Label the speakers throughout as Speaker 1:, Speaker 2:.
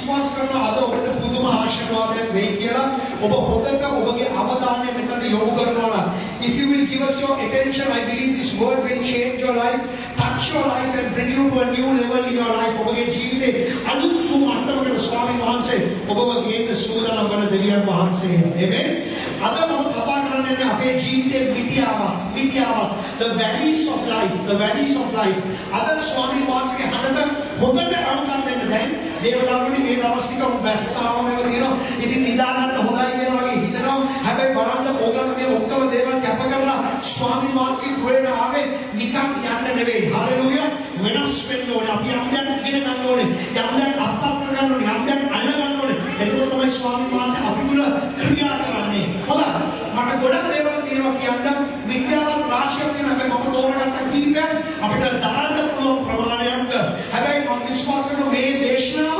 Speaker 1: විශ්වාස කරනවා අද ඔබට පුදුම ආශිර්වාදයක් වෙයි කියලා. ඔබ හොඳට ඔබගේ අවධානය මෙතන යොමු කරනවා නම්, if you will give us your attention, I believe this word will change your life, touch your life and bring you to a new level in your life. ඔබගේ ජීවිතේ අලුත් මට්ටමකට ස්වාමීන් වහන්සේ ඔබව ගේන්න සූදානම් වන දෙවියන් වහන්සේ. Amen. අද මම කතා කරන්නේ අපේ ජීවිතේ මිටියාවක්, the valleys of life, the valleys of life. අද ස්වාමීන් වහන්සේගේ හඬට හොඳට අහුම්කම් දෙන්න දැන් දේවදත්තුනි මේ දවස් ටික වැස්සාවම තියෙනවා. ඉතින් නිදා ගන්න හොඳයි කියලා වගේ හිතනවා. හැබැයි බලන්න ඕගොල්ලෝ මේ ඔක්කොම දේවල් කැප කරලා ස්වාමීන් වහන්සේගේ කුරේට ආවේ නිකන් යන්න නෙවෙයි. හalleluya. වෙනස් වෙන්න ඕනේ. අපි යම්යක් ඉගෙන ගන්න ඕනේ. යම්යක් අත්පත් කරගන්න ඕනේ. යම්යක් අල්ල ගන්න ඕනේ. එතකොට තමයි ස්වාමීන් වහන්සේ අපි තුල ක්‍රියා කරන්නේ. හොඳයි. මට ගොඩක් දේවල් තියෙනවා කියන්න. විද්‍යාවත් රාශියක් තියෙනවා. හැබැයි මම තෝරගත්ත කීපයක් අපිට දරන්න පුළුවන් ප්‍රමාණයක්. හැබැයි මම විශ්වාස කරනවා මේ දේශනාව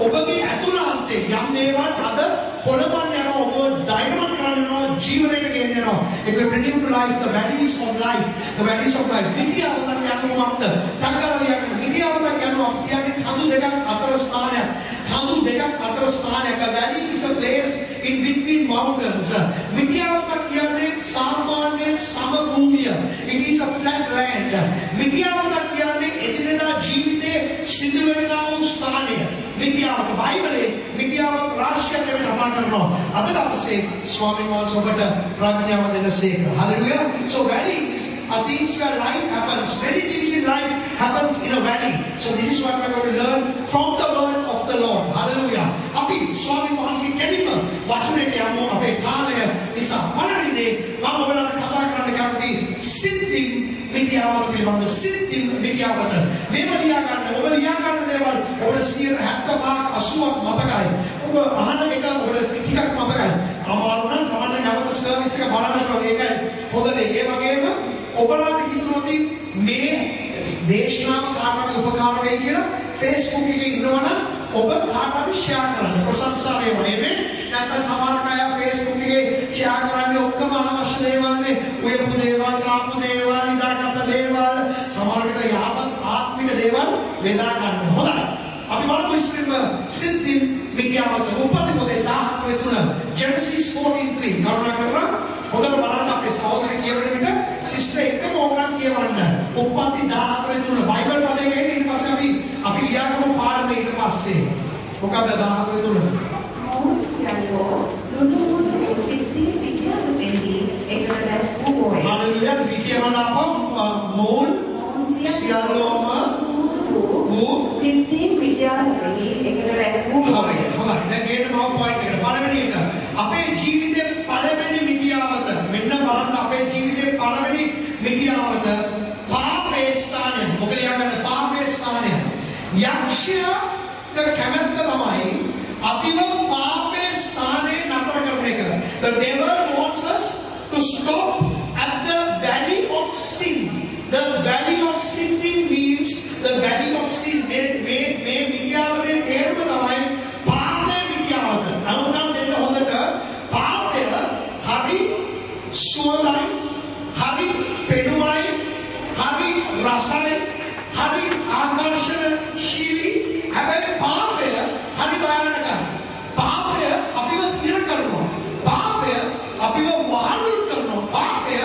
Speaker 1: ඔබගේ ඇතුළාන්තේ යම් දේවල් අද පොළඹවන්න යනවා, ඔබ ධෛර්යවත් කරනවා, ජීවිතයට ගෙන්නනවා. It will bring you to life, the valleys of life, the valleys of life. විද්‍යාවත් යනවා මක්ද? තංගරලියක් විද්‍යාවත් යනවා කියන්නේ කඳු දෙකක් අතර ස්ථානයක්. කඳු දෙකක් අතර ස්ථානයක්. A valley is a place in between mountains. විද්‍යාවත් කියන්නේ සාමාන්‍ය සමභූමිය. It is a flat land. විද්‍යාවත් කියන්නේ එදිනෙදා ජීවිතයේ සිදුවෙනා වූ ස්ථානය. විද්‍යාවත් බයිබලයේ විද්‍යාවත් රාශියක් ගැන කතා කරනවා. අද දවසේ ස්වාමීන් වහන්සේ ඔබට ප්‍රඥාව දෙනසේක. Hallelujah. So valleys are things where life happens. Many things in life happens in a valley. So this is what we are going to learn from the word of the Lord. Hallelujah. අපි ස්වාමීන් වහන්සේ කෙලිම වචනයට යමු. අපේ කාලය නිසා පළවෙනි දේ මම ඔයාලට කතා කරන්න කැමති සිද්ධින් විද්‍යාවත පිළිබඳ සිද්ධින් විද්‍යාවත මේව ලියා ගන්න. ඔබ ලියා ගන්න දේවල් ඔබට 75ක් 80ක් මතකයි. ඔබ අහන එක ඔබට ටිකක් මතකයි. අමාරු නම් තමයි නැවත සර්විස් එක බලන්න ඒකයි හොඳ දේ. ඒ වගේම ඔබලාට හිතුනොත් මේ දේශනාව කාටට උපකාර වෙයි කියලා Facebook එකේ ඉන්නවනම් ඔබ කාටට ෂෙයා කරන්න. ප්‍රශංසා වේවා. නෙමෙයි නැත්නම් සමහර අය Facebook එකේ ෂෙයා කරන්නේ ඔක්කොම අනවශ්‍ය දේවල්නේ. උයපු දේවල්, කාපු දේවල්, නිදාගත්ත දේවල්, සමහර විට යහපත් ආත්මික දේවල් වේදා ගන්න. හොඳයි. අපි බලමු ඉස්සෙල්ම සිද්ධින් විද්‍යාවත උපත පොතේ 14:3 Genesis 14:3 කරුණා කරලා හොඳට බලන්න. අපේ සහෝදරය කියවන විට සිස්ටර් එකම ඕගන් කියවන්න. උපති 14:3 බයිබල් පදේ ගේන්න. ඊට පස්සේ අපි ලියාගමු පාඩම ඊට පස්සේ. මොකද 14:3
Speaker 2: මොන්සියලෝ දුනුමුදු සිද්ධි විද්‍යාවතෙන්දී එකට රැස් වූ
Speaker 1: හalleluya. විද්‍යාවනාව මොන් සියලෝම
Speaker 2: සිද්ධි විද්‍යාවතෙන්දී එකට රැස් වූ
Speaker 1: හොඳයි. දැන් ගේන්න මම පොයින්ට් එකට පළවෙනි එක අපේ ජීවිතේ පළවෙනි විද්‍යාවත මෙන්න බලන්න. අපේ ජීවිතේ පළවෙනි විද්‍යාවත පාපේ ස්ථානය. මොකද යාගන්න පාපේ ස්ථානය. යක්ෂයා කැමැත්ත තමයි අපිව පාපේ ස්ථානේ නතර කරන එක. The devil wants us to stop at the valley of sin. The valley of sin means the valley of sin. මේ විද්‍යාවතේ තේරුම තමයි පාපේ විද්‍යාවත. අනුනම් දෙන්න හොඳට පාපය හරි සුවඳයි, හරි පෙනුමයි, හරි රසයි, හරි ආකර්ෂණශීලී. හැබැයි පාපය හරි භයානකයි. පාපය අපිව දිර කරනවා. පාපය අපිව වහල් කරනවා. පාපය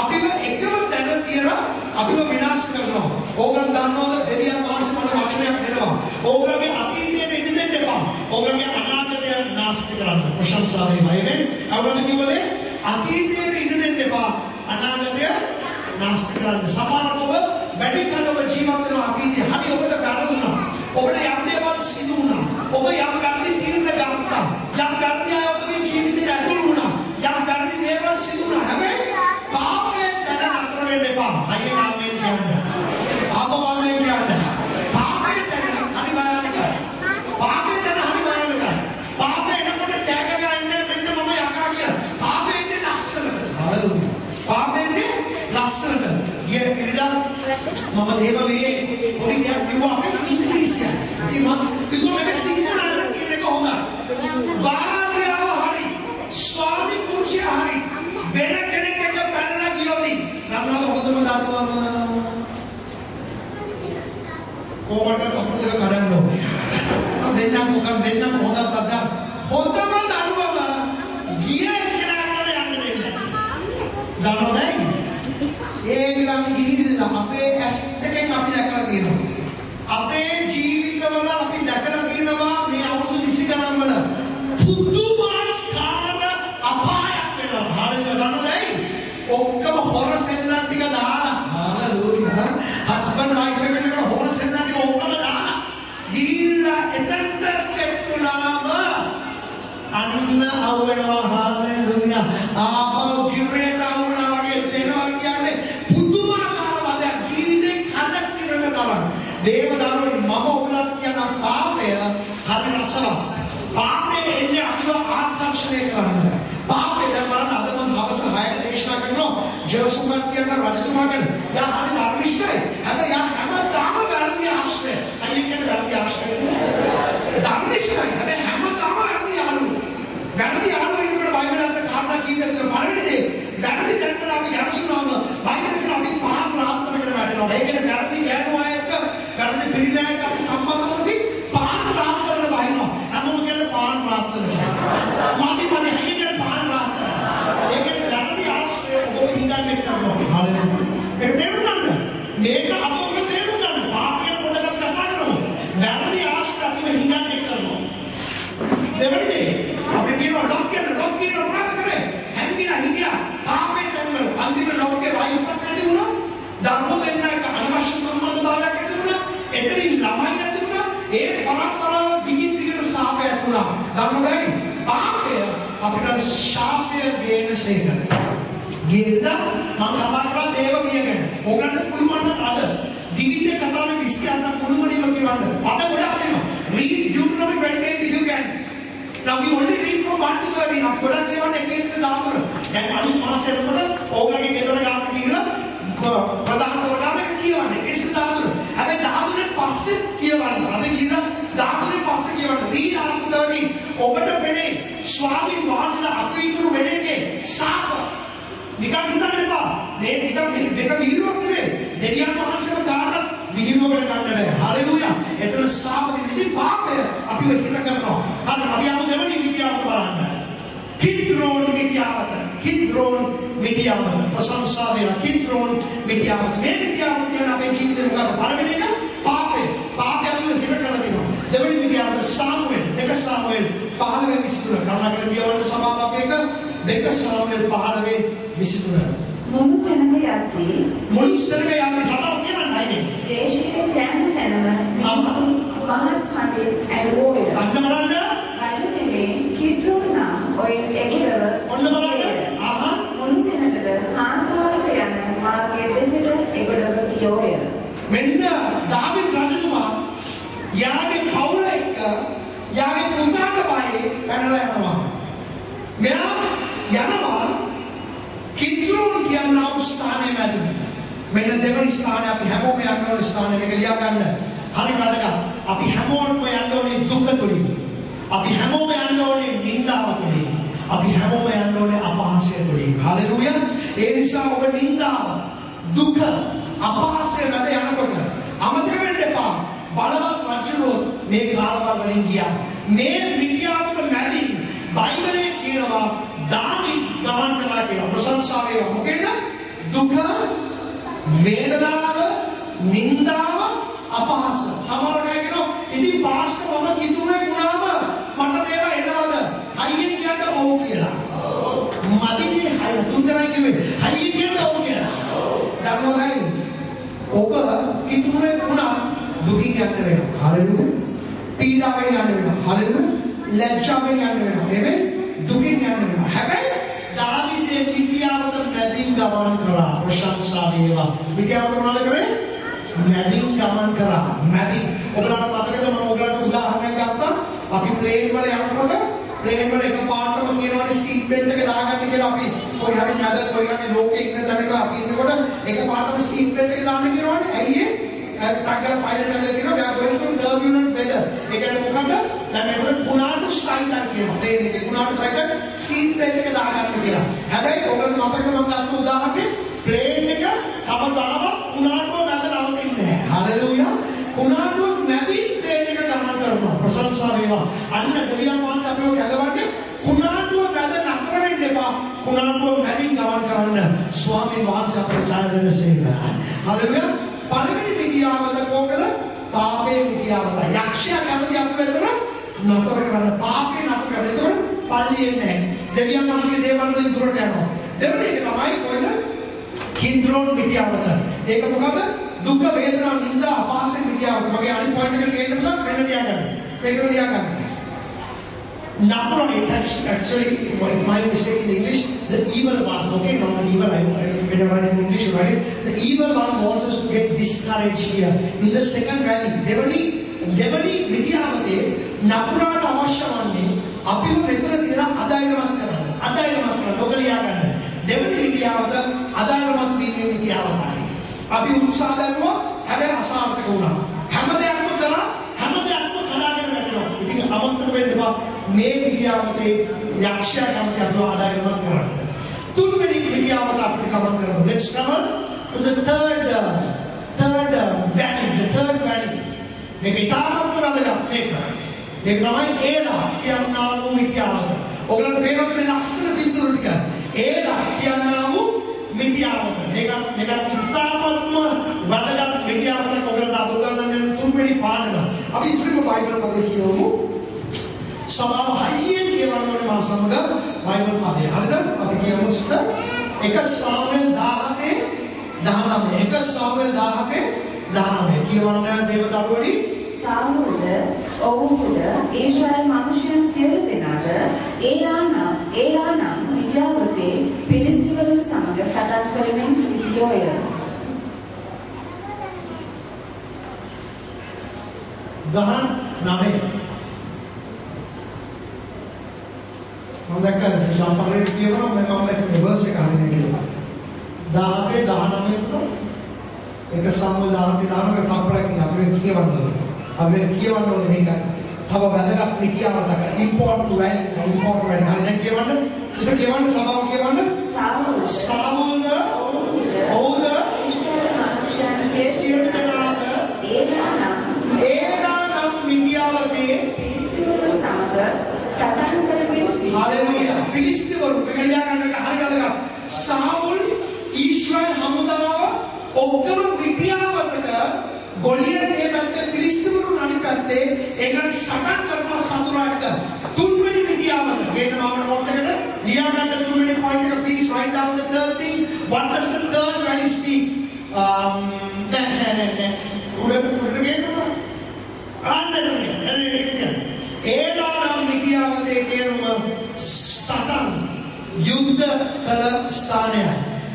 Speaker 1: අපිව එකම තැන තියලා අපිව විනාශ කරනවා. ඕගොල්ලෝ දන්නවද දෙවියන් වහන්සේ මට වචනයක් දෙනවා. ඕගොල්ලෝගේ අතීතයට ඉඳ දෙන්න එපා. ඕගොල්ලෝගේ අනාගතය නාස්ති කරන්න. ප්‍රශංසා වේවා. ආමෙන්. අවුරුදු කිව්වනේ අතීතයට ඉඳ දෙන්න එපා. අනාගතය නාස්ති කරන්න. සමහරව වැඩි කාලව ජීවත් වෙන අතීතය හරි ඔබට වැරදුනා. ඔබට යම් දේවල් සිදු වුණා. ඔබ යම් වැරදි තීරණ ගත්තා. යම් වැරදි අය ඔබගේ ජීවිතේට ඇතුළු වුණා. යම් වැරදි දේවල් සිදු වුණා. හැබැයි පාපයෙන් දැන නතර වෙන්න එපා. අයියේ නාමයෙන් කියන්න. පාපවලෙන් කියන්න. පාපයෙන් දැන හරි භයානකයි. පාපයෙන් දැන හරි භයානකයි. පාපයෙන් එනකොට ත්‍යාග ගන්න මෙන්න මම යකා කියලා. පාපයෙන් ලස්සනට. හalleluya. පාපයෙන් ලස්සනට. ඉරිදා මම දේව මේ පොඩි දෙයක් කිව්වා අපේ ඉංග්‍රීසියෙන්. ඉතින් මම කිව්වා මේක සිංහලට කියන එක හොඳයි. භාර්යාව හරි ස්වාමි පුරුෂයා හරි වෙන කෙනෙක් එක්ක පැනලා ගියොත් නම්නම හොඳම දරුවම කොහොමද අපිට කඩන්න ඕනේ. මම දෙන්නම මොකක්ද දෙන්නම හොඳක් අද හොඳම දරුවම ගියේ කියලා යන්න දෙන්නේ. දන්නවද? ඒගොල්ලන් ගිහිල්ලා අපේ ඇස් දෙකෙන් අපි දැකලා තියෙනවා. අපේ ජීවිතවල අපි දැකලා තියෙනවා මේ අවුරුදු 20 ගණන් වල පුදුමාකාර අපායක් වෙනවා. හරියටම ඔක්කොම හොර සෙල්ලම් ටික දාලා හalleluya හස්බන්ඩ් වයිෆ් එකකට හොර සෙල්ලම් ටික ඔක්කොම දාලා ගිහිල්ලා එතනට සෙට් වුණාම අන්න අවුනවා හalleluya ආපහු ගිරේට අවුනා වගේ දෙනවා කියන්නේ පුදුමාකාර වදයක් ජීවිතේ කඩක් වෙන තරම් දේවදරුවනි මම ඔයගලට කියන පාපය හරි රසවත් පාපේ එන්නේ අපිව ආකර්ෂණය කරන්න පාපේ දැන් අද මම හවස 6ට දේශනා කරනවා ජෝසුමත් කියන රජතුමාගෙන් යා හරි ධර්මිෂ්ඨයි හැබැයි යා හැමදාම වැරදි ආශ්‍රය අයිය කියන වැරදි ආශ්‍රය ධර්මිෂ්ඨයි හැබැයි හැමදාම වැරදි යාළුවෝ ඉන්නකොට බයිබලයේ කාරණා කීයද පළවෙනි දේ වැරදි දැක්කම අපි ගැටසුනාම බයිබලයේ අපි පහ ප්‍රාර්ථනාකට වැටෙනවා ඒ කියන්නේ වැරදි ගෑනුවා එක්ක වැරදි පිළිදැනක් අපි සම්බන්ධ වුණොත් පහ ප්‍රාර්ථනාකට බහිනවා හැමෝම කියන්නේ පහ ප්‍රාර්ථනා මාති පදේ හයියෙන් පහ ප්‍රාර්ථනා ඒකේ වැරදි ආශ්‍රය ඔබ හිතන්නේ කරනවා හරිද ඒක තේරුම් ගන්න මේක අපොම තේරුම් ගන්න පාපයෙන් පොඩ්ඩක් කතා කරමු වැරදි ආශ්‍රය අපි හිතන්නේ කරනවා දෙවෙනි දේ අපි කියනවා ලොක් කියන මොනවද කරේ හැංගිලා හිටියා පාපේ තැන්වල අන්තිම ලොක්ගේ වයිෆ් එකක් නැති වුණා දරුවෝ දෙන්න එක අනවශ්‍ය සම්බන්ධතාවයක් ඇති වුණා එතනින් ළමයි නැති වුණා ඒ පරස්පරව දිගින් දිගට සාපයක් වුණා දන්නවද පාපය අපිට ශාපය ගේන සේක ගේද මම කතා කරා දේව කියගෙන ඔයගන්ට පුළුවන් නම් අද දිවිදේ කතාවේ 28ක් මුළුමනින්ම කියවන්න අද ගොඩක් වෙනවා read Deuteronomy 28 if you can now we only read from 1 to 13 අපි ගොඩක් කියවන්නේ එකේසට දාමර දැන් අනිත් මාසෙ එතකොට ඕගගේ ගෙදර ගාවට ගිහිල්ලා ප්‍රධාන තෝරගාමක කියවන්නේ එකේසට දාමර හැබැයි 13 පස්සේ කියවන්න අද ගිහිල්ලා 13 පස්සේ කියවන්න read after 13 ඔබට වෙන්නේ ස්වාමීන් වහන්සේලා අතීතුරු වෙන එකේ සාප නිකන් හිතන්න එපා මේ නිකන් මේක විහිළුවක් නෙමෙයි දෙවියන් වහන්සේම කාටත් විහිළුවකට ගන්න බෑ හalleluya එතන සාප දෙවි පාපය අපිව හිත කරනවා හරි අපි ආපු දෙවෙනි විද්‍යාවට බලන්න කිද්රෝන් විද්‍යාවට ප්‍රශංසාවය කිද්රෝන් විද්‍යාවට මේ විද්‍යාවට කියන අපේ ජීවිතේ මොකක්ද පළවෙනි එක පාපය අපිව හිත කරලා දෙනවා දෙවෙනි විද්‍යාවට සාමුවෙල් 2 සාමුවෙල් 15 23 කරුණාකර කියවන්න සභාව අපේක 2 සාමුවෙල් 15 23
Speaker 2: මුළු සෙනඟ යද්දී
Speaker 1: සභාව කියවන්නයි
Speaker 2: දේශයේ සෑම තැනම මිනිසුන් මහත් කඩේ ඇලවෝය
Speaker 1: අන්න බලන්න
Speaker 2: රජතෙමේ කිද්රෝන් නම් ඔය එකිරව
Speaker 1: ඔන්න බලන්න
Speaker 2: මුළු සෙනඟද කාන්තාරක යන මාර්ගයේ දෙසට එගොඩව ගියෝය
Speaker 1: මෙන්න දාවිද් රජතුමා යාගේ පවුල එක්ක යාගේ පුතාට බයි පැනලා යනවා මෙයා යනවා කිද්රෝන් කියන ස්ථානයේ වැඩි මෙන්න දෙවනි ස්ථානය අපි හැමෝම යන්න ඕනේ ස්ථානය මේක ලියා ගන්න හරි වැදගත් අපි හැමෝම යන්න ඕනේ දුක තුලින් අපි හැමෝම යන්න ඕනේ නින්දාව තුලින් අපි හැමෝම යන්න ඕනේ අපහාසය තුලින් හalleluya ඒ නිසා ඔබ නින්දාව දුක අපහාසය මැද යනකොට අමතක වෙන්න එපා බලවත් රජුරෝ මේ කාලවල වලින් ගියා මේ මිත්‍යාවක මැදින් බයිබලයේ කියනවා දාවිද් ගමන් කළා කියලා ප්‍රශංසාව වේවා මොකේද දුක වේදනාව නින්දාව අපහාස සමහර අය කියනවා ඉතින් පාස්ටර් මම කිතුනේ වුණාම මට මේවා එනවද හයියෙන් කියන්න ඕ කියලා මදිනේ හය තුන්දරයි කිව්වේ හයියෙන් කියන්න ඕ කියලා දන්නවද ඔබ කිතුනේ වුණා දුකින් යන්න වෙනවා හරිද පීඩාවෙන් යන්න වෙනවා හරිද ලැජ්ජාවෙන් යන්න වෙනවා නෙමෙයි දුකින් යන්න වෙනවා හැබැයි දාවිදේ මිත්‍යාවත නැදින් ගමන් කරා ප්‍රශංසා වේවා මිත්‍යාවත මොනවද කරේ නැදින් ගමන් කරා නැදින් ඔබලට මතකද මම ඔයගලට උදාහරණයක් ගත්තා අපි ප්ලේන් වල යනකොට ප්ලේන් වල එක පාටම කියනවානේ සීට් බෙල්ට් එක දාගන්න කියලා අපි කොයි හරි නැද කොයි හරි ලෝකේ ඉන්න තැනක අපි ඉන්නකොට එක පාටම සීට් බෙල්ට් එක දාන්න කියනවානේ ඇයි ඒ ටග්ගල පයිලට් එකලා කියනවා we are going to turbulent weather ඒ කියන්නේ මොකක්ද දැන් මෙතන කුණාටු සයිතන් කියනවා ප්ලේන් එකේ කුණාටු සයිතන් සීට් බෙල්ට් එක දාගන්න කියලා හැබැයි ඔයගොල්ලෝ මතකද මම ගත්ත උදාහරණේ ප්ලේන් එක කවදාවත් කුණාටුව මැද නවතින්නේ නැහැ හalleluya කුණාටුව මැදින් ප්ලේන් එක ගමන් කරනවා ප්‍රශංසා වේවා කුණාටුව කැඳවන්නේ කුණාටුව මැද නතර වෙන්න එපා. කුණාටුව මැදින් ගමන් කරන්න ස්වාමීන් වහන්සේ අපට ඥාන දෙනසේක. හලෙලුයා. පළවෙනි මිදියාවත කොහොමද? පාපේ මිදියාවත. යක්ෂයා කැමති අපිට නතර කරන්න. පාපේ නතර කරන්න. එතකොට පල්ලියෙන් නැහැ. දෙවියන් වහන්සේගේ දේවල් වලින් දුරට යනවා. දෙවෙනි එක තමයි කොයිද? කින්ද්‍රෝන් මිදියාවත. ඒක මොකද? දුක් වේදනා නිന്ദා අපහාස මිදියාවත. මගේ අනිත් පොයින්ට් එකට ගේන්න පුළුවන් මෙන්න ලියාගන්න. මේක ලියාගන්න. Napron, actually, it's my mistake in English. The evil one, okay, not evil. When I write in English, you write it. The evil one wants us to get discouraged here. In the second valley, දෙවනි මිදියාවතේ නපුරාට අවශ්‍ය වන්නේ අපිව මෙතන තියලා අදායනවත් කරන්න. ඔක ලියාගන්න. දෙවනි මිදියාවත අදායනවත් වීමේ මිදියාවතයි. අපි උත්සාහ දරුවා හැබැයි අසාර්ථක වුණා. හැම දෙයක්ම කරා කඩාගෙන වැටෙනවා. ඉතින් අමතක වෙන්න එපා. මේ මිදියාවතේ යක්ෂයා කැමති අපිව අදායනවත් කරන්න. තුන්වෙනි මිදියාවත අපිට ගමන් කරමු. Let's come to the third valley. මේක ඉතාමත්ම වැදගත් මේක. මේක තමයි ඒලා කියනා වූ මිදියාවත. ඔයගලන්ට පේනවද මේ ලස්සන පින්තූර ටික? ඒලා කියනා වූ මිදියාවත. මේක ඉතාමත්ම වැදගත් මිදියාවතක්. ඔයගලන්ට අද උගන්වන්න තුන්වෙනි පාඩම. අපි ඉස්සෙල්ලා බයිබල් පදේ කියවමු. සමාව හයියෙන් කියවන්න ඕනේ මා සමග බයිබල් පදේ. හරිද? අපි කියමු ඉස්සර 1 සාමුවෙල් 17 කියවන්න දේවදරුවනි.
Speaker 2: සාමුවද ඔවුන්ද ඊශ්‍රායල් මනුෂ්‍යයන් සියලු දෙනාද ඒලා නම් මිදියාවතේ පිලිස්තිවරුන් සමග සටන් කරමින් සිටියෝය.
Speaker 1: දහම් 9 මම දැක්ක සම්පූර්ණ කියවනවා මම දැක්ක රිවර්ස් එක හරිනේ කියලා. 18 19 එක සාමුවෙල් 17 තාපරක් අපි කියවන්න ඕනේ. අපි කියවන්න ඕනේ මේක. තව වැදගත් මිදියාවතක ඉම්පෝර්ටන්ට් වැලි හරි දැන් කියවන්න. සිස්ටර් කියවන්න සභාව කියවන්න. සාමුල්ද ඔව්ද සියලු දෙනාද ඒලා නම් මිදියාවතේ
Speaker 2: පිලිස්තිවරුන් සමග සටන් කරමින්
Speaker 1: හalleluya. පිලිස්තිවරු මෙලියා ගන්න එක හරි වැදගත්. සාමුල් ඊශ්‍රායල් හමුදාව ඔක්කොම මිදියාවතක ගොලියට ඒ පැත්තේ පිලිස්තිවරු අනිත් පැත්තේ ඒකට සටන් කරනවා සතුරාට. තුන්වෙනි මිදියාවත ගේන මම නෝට් එකට ලියා ගන්න තුන්වෙනි පොයින්ට් එක please write down the third thing. What does the third valley speak? උඩට ගේනවා. ඒලා නම් මිදියාවතේ කියනම සටන් යුද්ධ කළ ස්ථානය.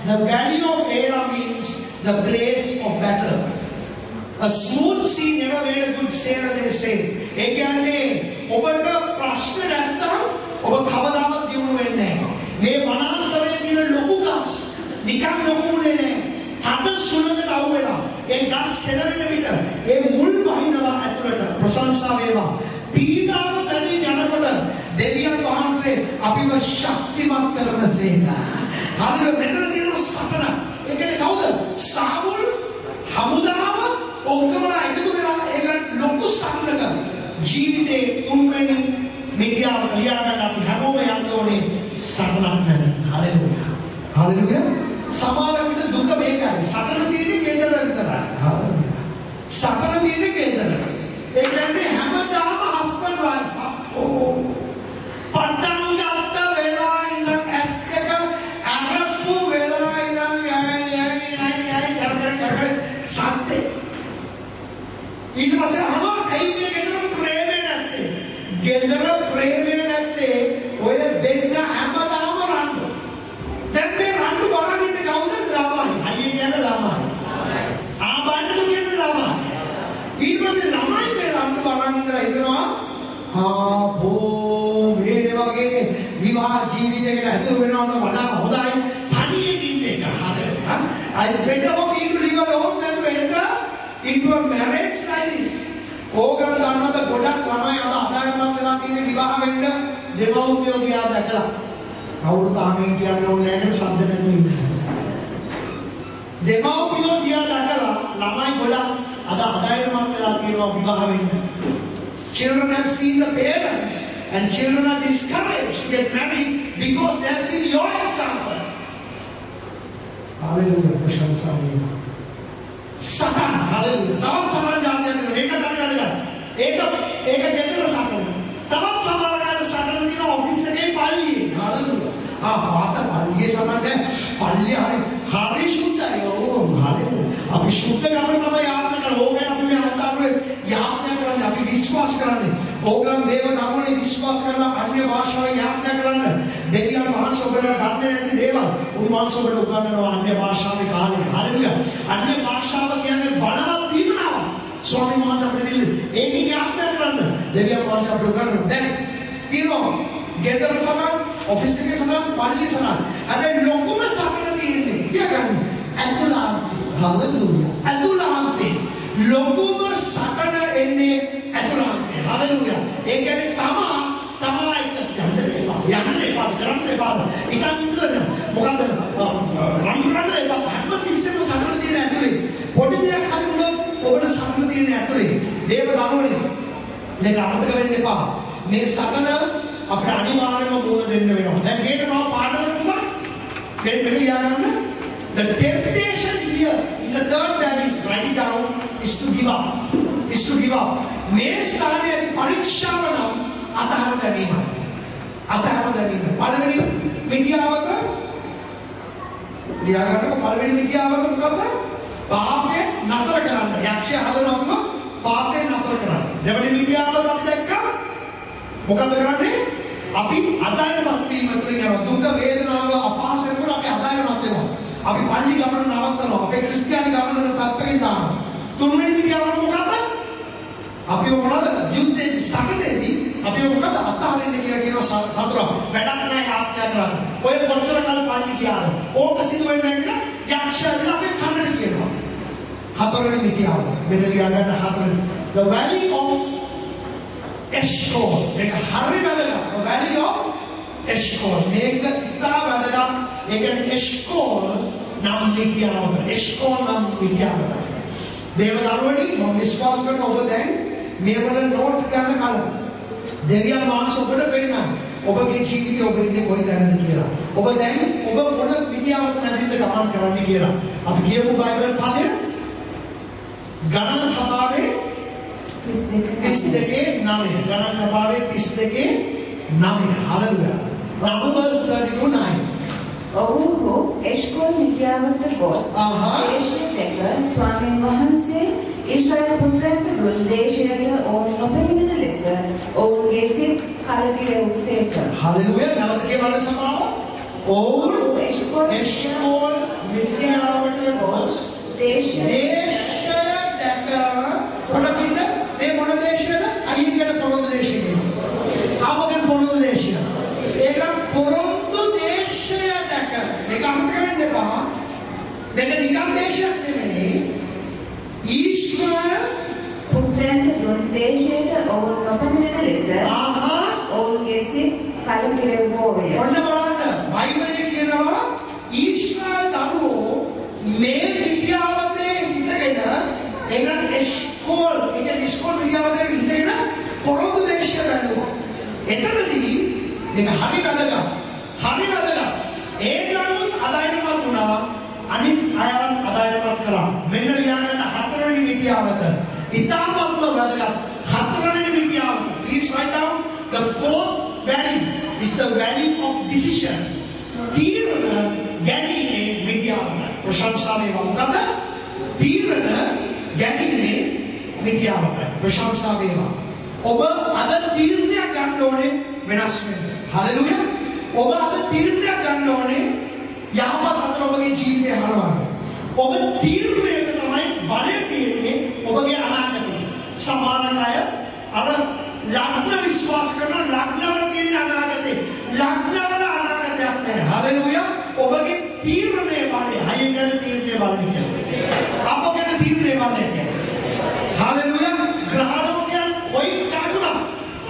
Speaker 1: The valley of Era means the place of battle. A smooth sea never made a good sailor, they say. ඒ කියන්නේ ඔබට ප්‍රශ්න නැත්තම් ඔබ කවදාවත් දියුණු වෙන්නේ නැහැ. මේ වනාන්තරයේ තියෙන ලොකු ගස් නිකන් ලොකුුනේ නැහැ. හද සුළඟට අවු වෙලා ඒ ගස් සෙලවෙන විට ඒ මුල් වහිනවා ඇතුළට. ප්‍රශංසා වේවා. පීඩාව දැනී යනකොට දෙවියන් වහන්සේ අපිව ශක්තිමත් කරනසේක. හරියට මෙතන තියෙන සතන. ඒ කියන්නේ කවුද? සාමුල් හමුදාව ඔක්කොමලා එකතු වෙලා ඒක ලොකු සම්ලක ජීවිතේ තුන්වෙනි මිදියාවත ලියාගන්න අපි හැමෝම යන්න ඕනේ සතනක් නැද. හalleluya. හalleluya. සමහර විට දුක මේකයි. සතන තියෙන්නේ කේන්දර විතරයි. හalleluya. සතන තියෙන්නේ කේන්දර. ඒ කියන්නේ හැමදාම හස්බන්ඩ් වයිෆ් පටන් ගත්ත වෙලා ඉඳන් ඇස් දෙක අරප්පු වෙලා ඉඳන් සත්‍ය ඊට පස්සේ අහනවා ඇයි මේ ගෙදර ප්‍රේමේ නැත්තේ? ගෙදර ප්‍රේමේ නැත්තේ ඔය දෙන්න හැමදාම රණ්ඩු. දැන් මේ රණ්ඩු බලන්නේ කවුද? ළමයි. අයියේ කියන්නේ ළමයි. ආබාන්නද කියන්නේ ළමයි. ඊට පස්සේ ළමයි මේ රණ්ඩු බලන් ඉඳලා හිතනවා ආපෝ මේ වගේ විවාහ ජීවිතයකට ඇතුළු වෙනවම වඩා හොඳයි තනියෙන් ඉන්න එක. හරියට. It's better for me to live alone than to enter into a marriage like this. Organ දන්නවද ගොඩක් ළමයි අද අදායමත් වෙලා තියෙන විවාහ වෙන්න දෙමව්පියෝ දිහා දැකලා කවුරුත් ආමෙන් කියන්න ඕනේ නැහැ ශබ්ද නැතුව ඉන්න. දෙමව්පියෝ දිහා දැකලා ළමයි ගොඩක් අද අදායමත් වෙලා තියෙනවා විවාහ වෙන්න. Children have seen the parents And children are discouraged to get married because they have seen your example. Hallelujah. प्रशंसा है. Satan. Hallelujah. तब समान जाते हैं. एक करने का एक कहते Satan. तब समान का Satan दिन ऑफिस से कहीं पाल लिए. Hallelujah. हाँ बात पाल लिए समान है. पाल लिया हारी शुद्ध है. ओ Hallelujah. अभी शुद्ध का मतलब याद न कर हो गया अभी मैं आता हूँ याद न करने अभी विश्वास करने होगा देवताओं ने विश्वास करना अन्य भाषा में याद न करने देवी महान सोबत करने रहती देवा उन्मान सोबत उगाने वाला अन्य भाषा में काले हालेलुया अन्य भाषा में क्या ने बनावा पीमनावा स्वामी महान सोबत दिल एक ही याद न करने देवी महान सोबत उगाने then you know gather समान ऑफिस के समान पाली समान अबे लोगों में सामने नहीं क्या करने अतुलाम हालेलुया अतुलाम लोगों में साकना एने अतुलाम हालेलुया एक कहने तमा एक याने देवा इकाम इंद्र मुकाम रंगुरान देवा हम किससे को साकना दिए अतुले कोटी दिया खाली लोग ओवर साकना दिए अतुले देवताओं ने लेकिन आमंत्रण करें नेपा ने साकना अपने अनिवार्य में बोल देने में ना गेट में पार्टनर होगा फिर मेरे याद आना the temptation here in the third valley write it down is to give up මේ ස්ථානයේදී පරීක්ෂාව නම් අතහර දැමීම පළවෙනි විද්‍යාවක ලියාගන්නකො පළවෙනි විද්‍යාවක මොකක්ද පාපය නතර කරන්න යක්ෂය හදනවම පාපය නතර කරන්න දෙවෙනි විද්‍යාවක අපි දැක්කා මොකද කරන්නේ අපි අදායනවත් වීම තුළින් යන දුක් වේදනාව අපහාසය වල අපි අදායනවත් වෙනවා අපි පල්ලි ගමන නවත්තනවා අපේ ක්‍රිස්තියානි ගමන පැත්තකින් දානවා තුන්වෙනි විදියාව මොකක්ද අපි මොනවද යුද්ධේ සකටේදී අපි මොකද අත්හරින්න කියලා සතුරා වැඩක් නැහැ ආත්මය කරන්න ඔය කොච්චර කල් පල්ලි ගියාද ඕක සිදු වෙන්නේ නැහැ කියලා යක්ෂයා අපි කන්නට කියනවා හතරවෙනි විදියාව මෙන්න ලියන්න හතරවෙනි the valley of Eshcol මේක හරි වැදගත් the valley of Eshcol මේක ඉතා වැදගත් ඒ කියන්නේ Eshcol නම් විද්‍යාවද Eshcol නම් විද්‍යාවද දේවදරුවනි මම විශ්වාස කරනවා ඔබ දැන් මේවල නෝට් ගන්න කලින් දෙවියන් වහන්සේ ඔබට පෙන්නනවා ඔබගේ ජීවිතය ඔබ ඉන්නේ කොයි තැනද කියලා ඔබ දැන් ඔබ මොන විද්‍යාවකට නැතිද ගමන් කරන්නේ කියලා අපි කියමු බයිබල් පදය ගණන් කතාවේ 32 9 ගණන් කතාවේ 32 9 හalleluya Numbers 32:9
Speaker 2: ඔවුහු එශ්කොල් විද්‍යාවත ගොස් දේශයේ දැක ස්වාමීන් වහන්සේ ඊශ්‍රායල් පුත්‍රයන්ට දුන් දේශයට ඔවුන් නොපැමිණෙන ලෙස ඔවුන්ගේ සිත් කලකිරෙව්සේක.
Speaker 1: හalleluya නැවත කියවන්න සමාව. ඔවුන් එශ්කොල් විද්‍යාවට ගොස් දේශය දැක ඔනකින් මේ මොන දේශයද? අයින්කට පොරොන්දු දේශය කියනවා. ආමගෙන් පොරොන්දු දේශය. ඒක පොරොන්දු දේශය දැක මේක අමතක වෙන්න එපා. මේක නිකම් දේශයක් නෙමෙයි. ඊශ්වර
Speaker 2: පුත්‍රයන්ට දුන් දේශයට ඔවුන් නොපැමිණෙන ලෙස ඔවුන්ගේ සිත් කලකිරෙව්වෝය.
Speaker 1: ඔන්න බලන්න බයිබලයේ කියනවා ඊශ්වර දරුවෝ මේ විද්‍යාවතේ ඉඳගෙන එනත් එස්කෝල් එස්කෝල් විද්‍යාවතේ ඉඳගෙන පොරොන්දු දේශය බැලුවා. එතනදී මේක හරි වැදගත්. ඒගොල්ලෝ අදායනවත් වුණා. අනිත් අයවත් අදායනවත් කළා. මෙන්න ලියන්න හතරවෙනි විද්‍යාවත. ඉතාමත්ම වැදගත් හතරවෙනි විද්‍යාවත. Please write down the fourth valley is the valley of decision. තීරණ ගැනීමේ විද්‍යාවත. ප්‍රශංසා වේවා. මොකද? තීරණ ගැනීමේ විද්‍යාවත. ප්‍රශංසා වේවා. ඔබ අද තීරණයක් ගන්න ඕනේ වෙනස් වෙන්න. හalleluya. ඔබ අද තීරණයක් ගන්න ඕනේ යහපත් අතර ඔබගේ ජීවිතය හරවන්න. ඔබ තීරණයක තමයි බලය තියෙන්නේ ඔබගේ අනාගතේ. සමාන අය අර ලග්න විශ්වාස කරන ලග්නවල තියෙන අනාගතේ. ලග්නවල අනාගතයක් නැහැ. හalleluya. ඔබගේ තීරණයේ බලය, හයියෙන් ගන්න තීරණයේ බලය කියන්නේ. අපගේ තීරණයේ බලය කියන්නේ. හalleluya. ග්‍රහණෝකයන් කොයි කරුණා.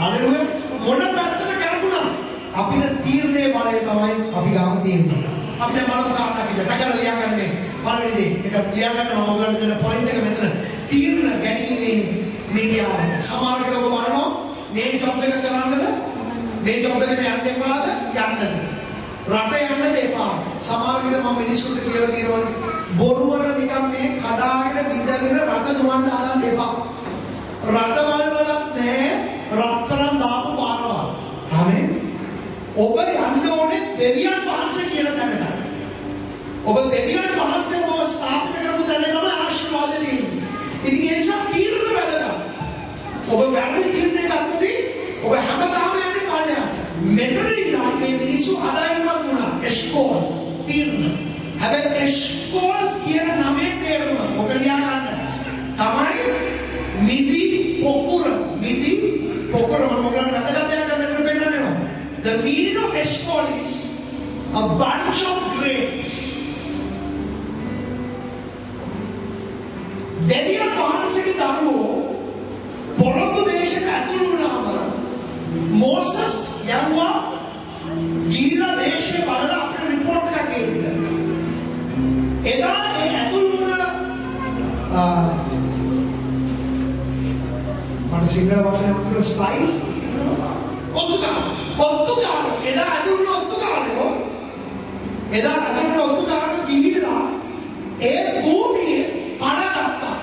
Speaker 1: හalleluya. මොන පැත්තට කරුණා. අපිට තීරණයේ බලය තමයි අපි ගාව තියෙන්නේ. අපි දැන් බලමු කාරණා කිව්වට පැකලා ලියාගන්නේ පළවෙනි දේ. ඒක ලියාගන්න මම ඔයගොල්ලන්ට දෙන පොයින්ට් එක මෙතන. තීරණ ගැනීමේ විද්‍යාව. සමහර කෙනෙක් බලනවා මේ ජොබ් එක කරන්නද මේ ජොබ් එකට යන්න එපාද? යන්නද? රට යන්නද එපා? සමහර විට මම මිනිස්සුන්ට කියලා තියෙනවා බොරුවට නිකන් මේ කඩාගෙන විදගෙන රට දුවන්න හදන්න එපා. රටවල් වලත් නැහැ රත්තරන් දාපු පාරවල්. ආමේන්. ඔබ යන්න ඕනේ දෙවියන් වහන්සේ කියලා දැනගන්න. ඔබ දෙවියන් වහන්සේ ඔබ ස්ථාපිත කරපු තැන තමයි ආශිර්වාදෙ තියෙන්නේ. ඉතින් ඒ නිසා තීරණ වැදගත්. ඔබ වැරදි තීරණ ගත්තොත් ඔබ හැමදාම යන්නේ පාඩයක්. මෙතන ඉඳන් මේ මිනිස්සු ආදායමක් වුණා. එස්කෝල් තීරණ. හැබැයි එස්කෝල් කියන නමේ තේරුම ඔබ ලියා ගන්න. තමයි මිදි පොකුර. මිදි පොකුර මම ඔයගොල්ලන්ට වැදගත් දෙයක් මෙතන පෙන්නනවා. The meaning of Eshkol is a bunch of grapes. දෙවියන් වහන්සේගේ දරුවෝ පොළොන්නු දේශයට ඇතුළු වුණාම මෝසස් යවුවා ගිහිලා දේශේ බලලා අපිට රිපෝට් එකක් ගේන්න. එදා ඒ ඇතුළු වුණ මට සිංහල වචනයක් කියලා ස්පයිස් ඔත්තුකාර එදා ඇතුළු ඔත්තුකාරයෝ එදා ඇතුළු ඔත්තුකාරයෝ ගිහිලා ඒ භූමියේ පණගත්තා.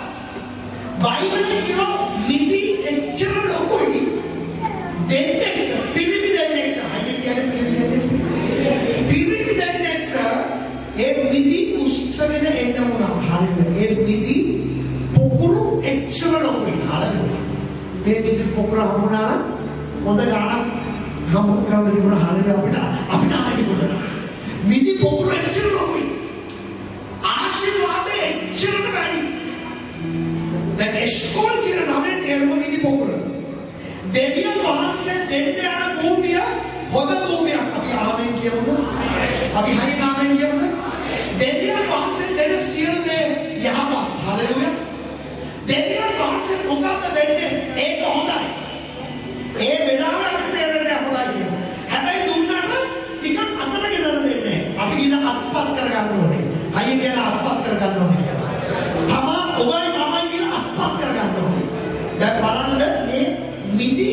Speaker 1: බයිබලයේ කියනවා නිදි එච්චර ලොකුයි දෙන්නෙක් පිරිමි දෙන්නෙක් අයිය කියන්නේ පිරිමි දෙන්නෙක් ඒ නිදි උස්සගෙන එන්න උනා. හරියට ඒ නිදි පොකුරු එච්චර ලොකුයි. හරියට මේ නිදි පොකුර හමුනා හොඳ ගානක් හම්බ කරගන්න තිබුණා. හරියට අපිට ආයෙත් කොටන නිදි පොකුර එච්චර ලොකුයි. ආශිර්වාදේ එච්චරට වැඩි. දැන් එස්කෝල් කියන නමේ තේරුම නිදි පොකුර. දෙවියන් වහන්සේ දෙන්න යන භූමිය හොඳ භූමියක්. අපි ආමෙන් කියමුද? අපි හයින් ආමෙන් කියමුද? දෙවියන් වහන්සේ දෙන සියලු දේ යහපත්. හලෙලුයා. දෙවියන් වහන්සේ මොකක්ද දෙන්නේ? ඒක හොඳයි. ඒ වෙලාවට අපිට තේරෙන්නේ හොඳයි කියලා. හැබැයි දුන්නට ටිකක් අතට ගෙනල්ලා දෙන්නේ. අපි කියන අත්පත් කරගන්න ඕනේ. අයිය කියන අත්පත් කරගන්න ඕනේ කියලා. තමා ඔබයි මමයි කියන අත්පත් කරගන්න ඕනේ. දැන් බලන්න මේ මිදි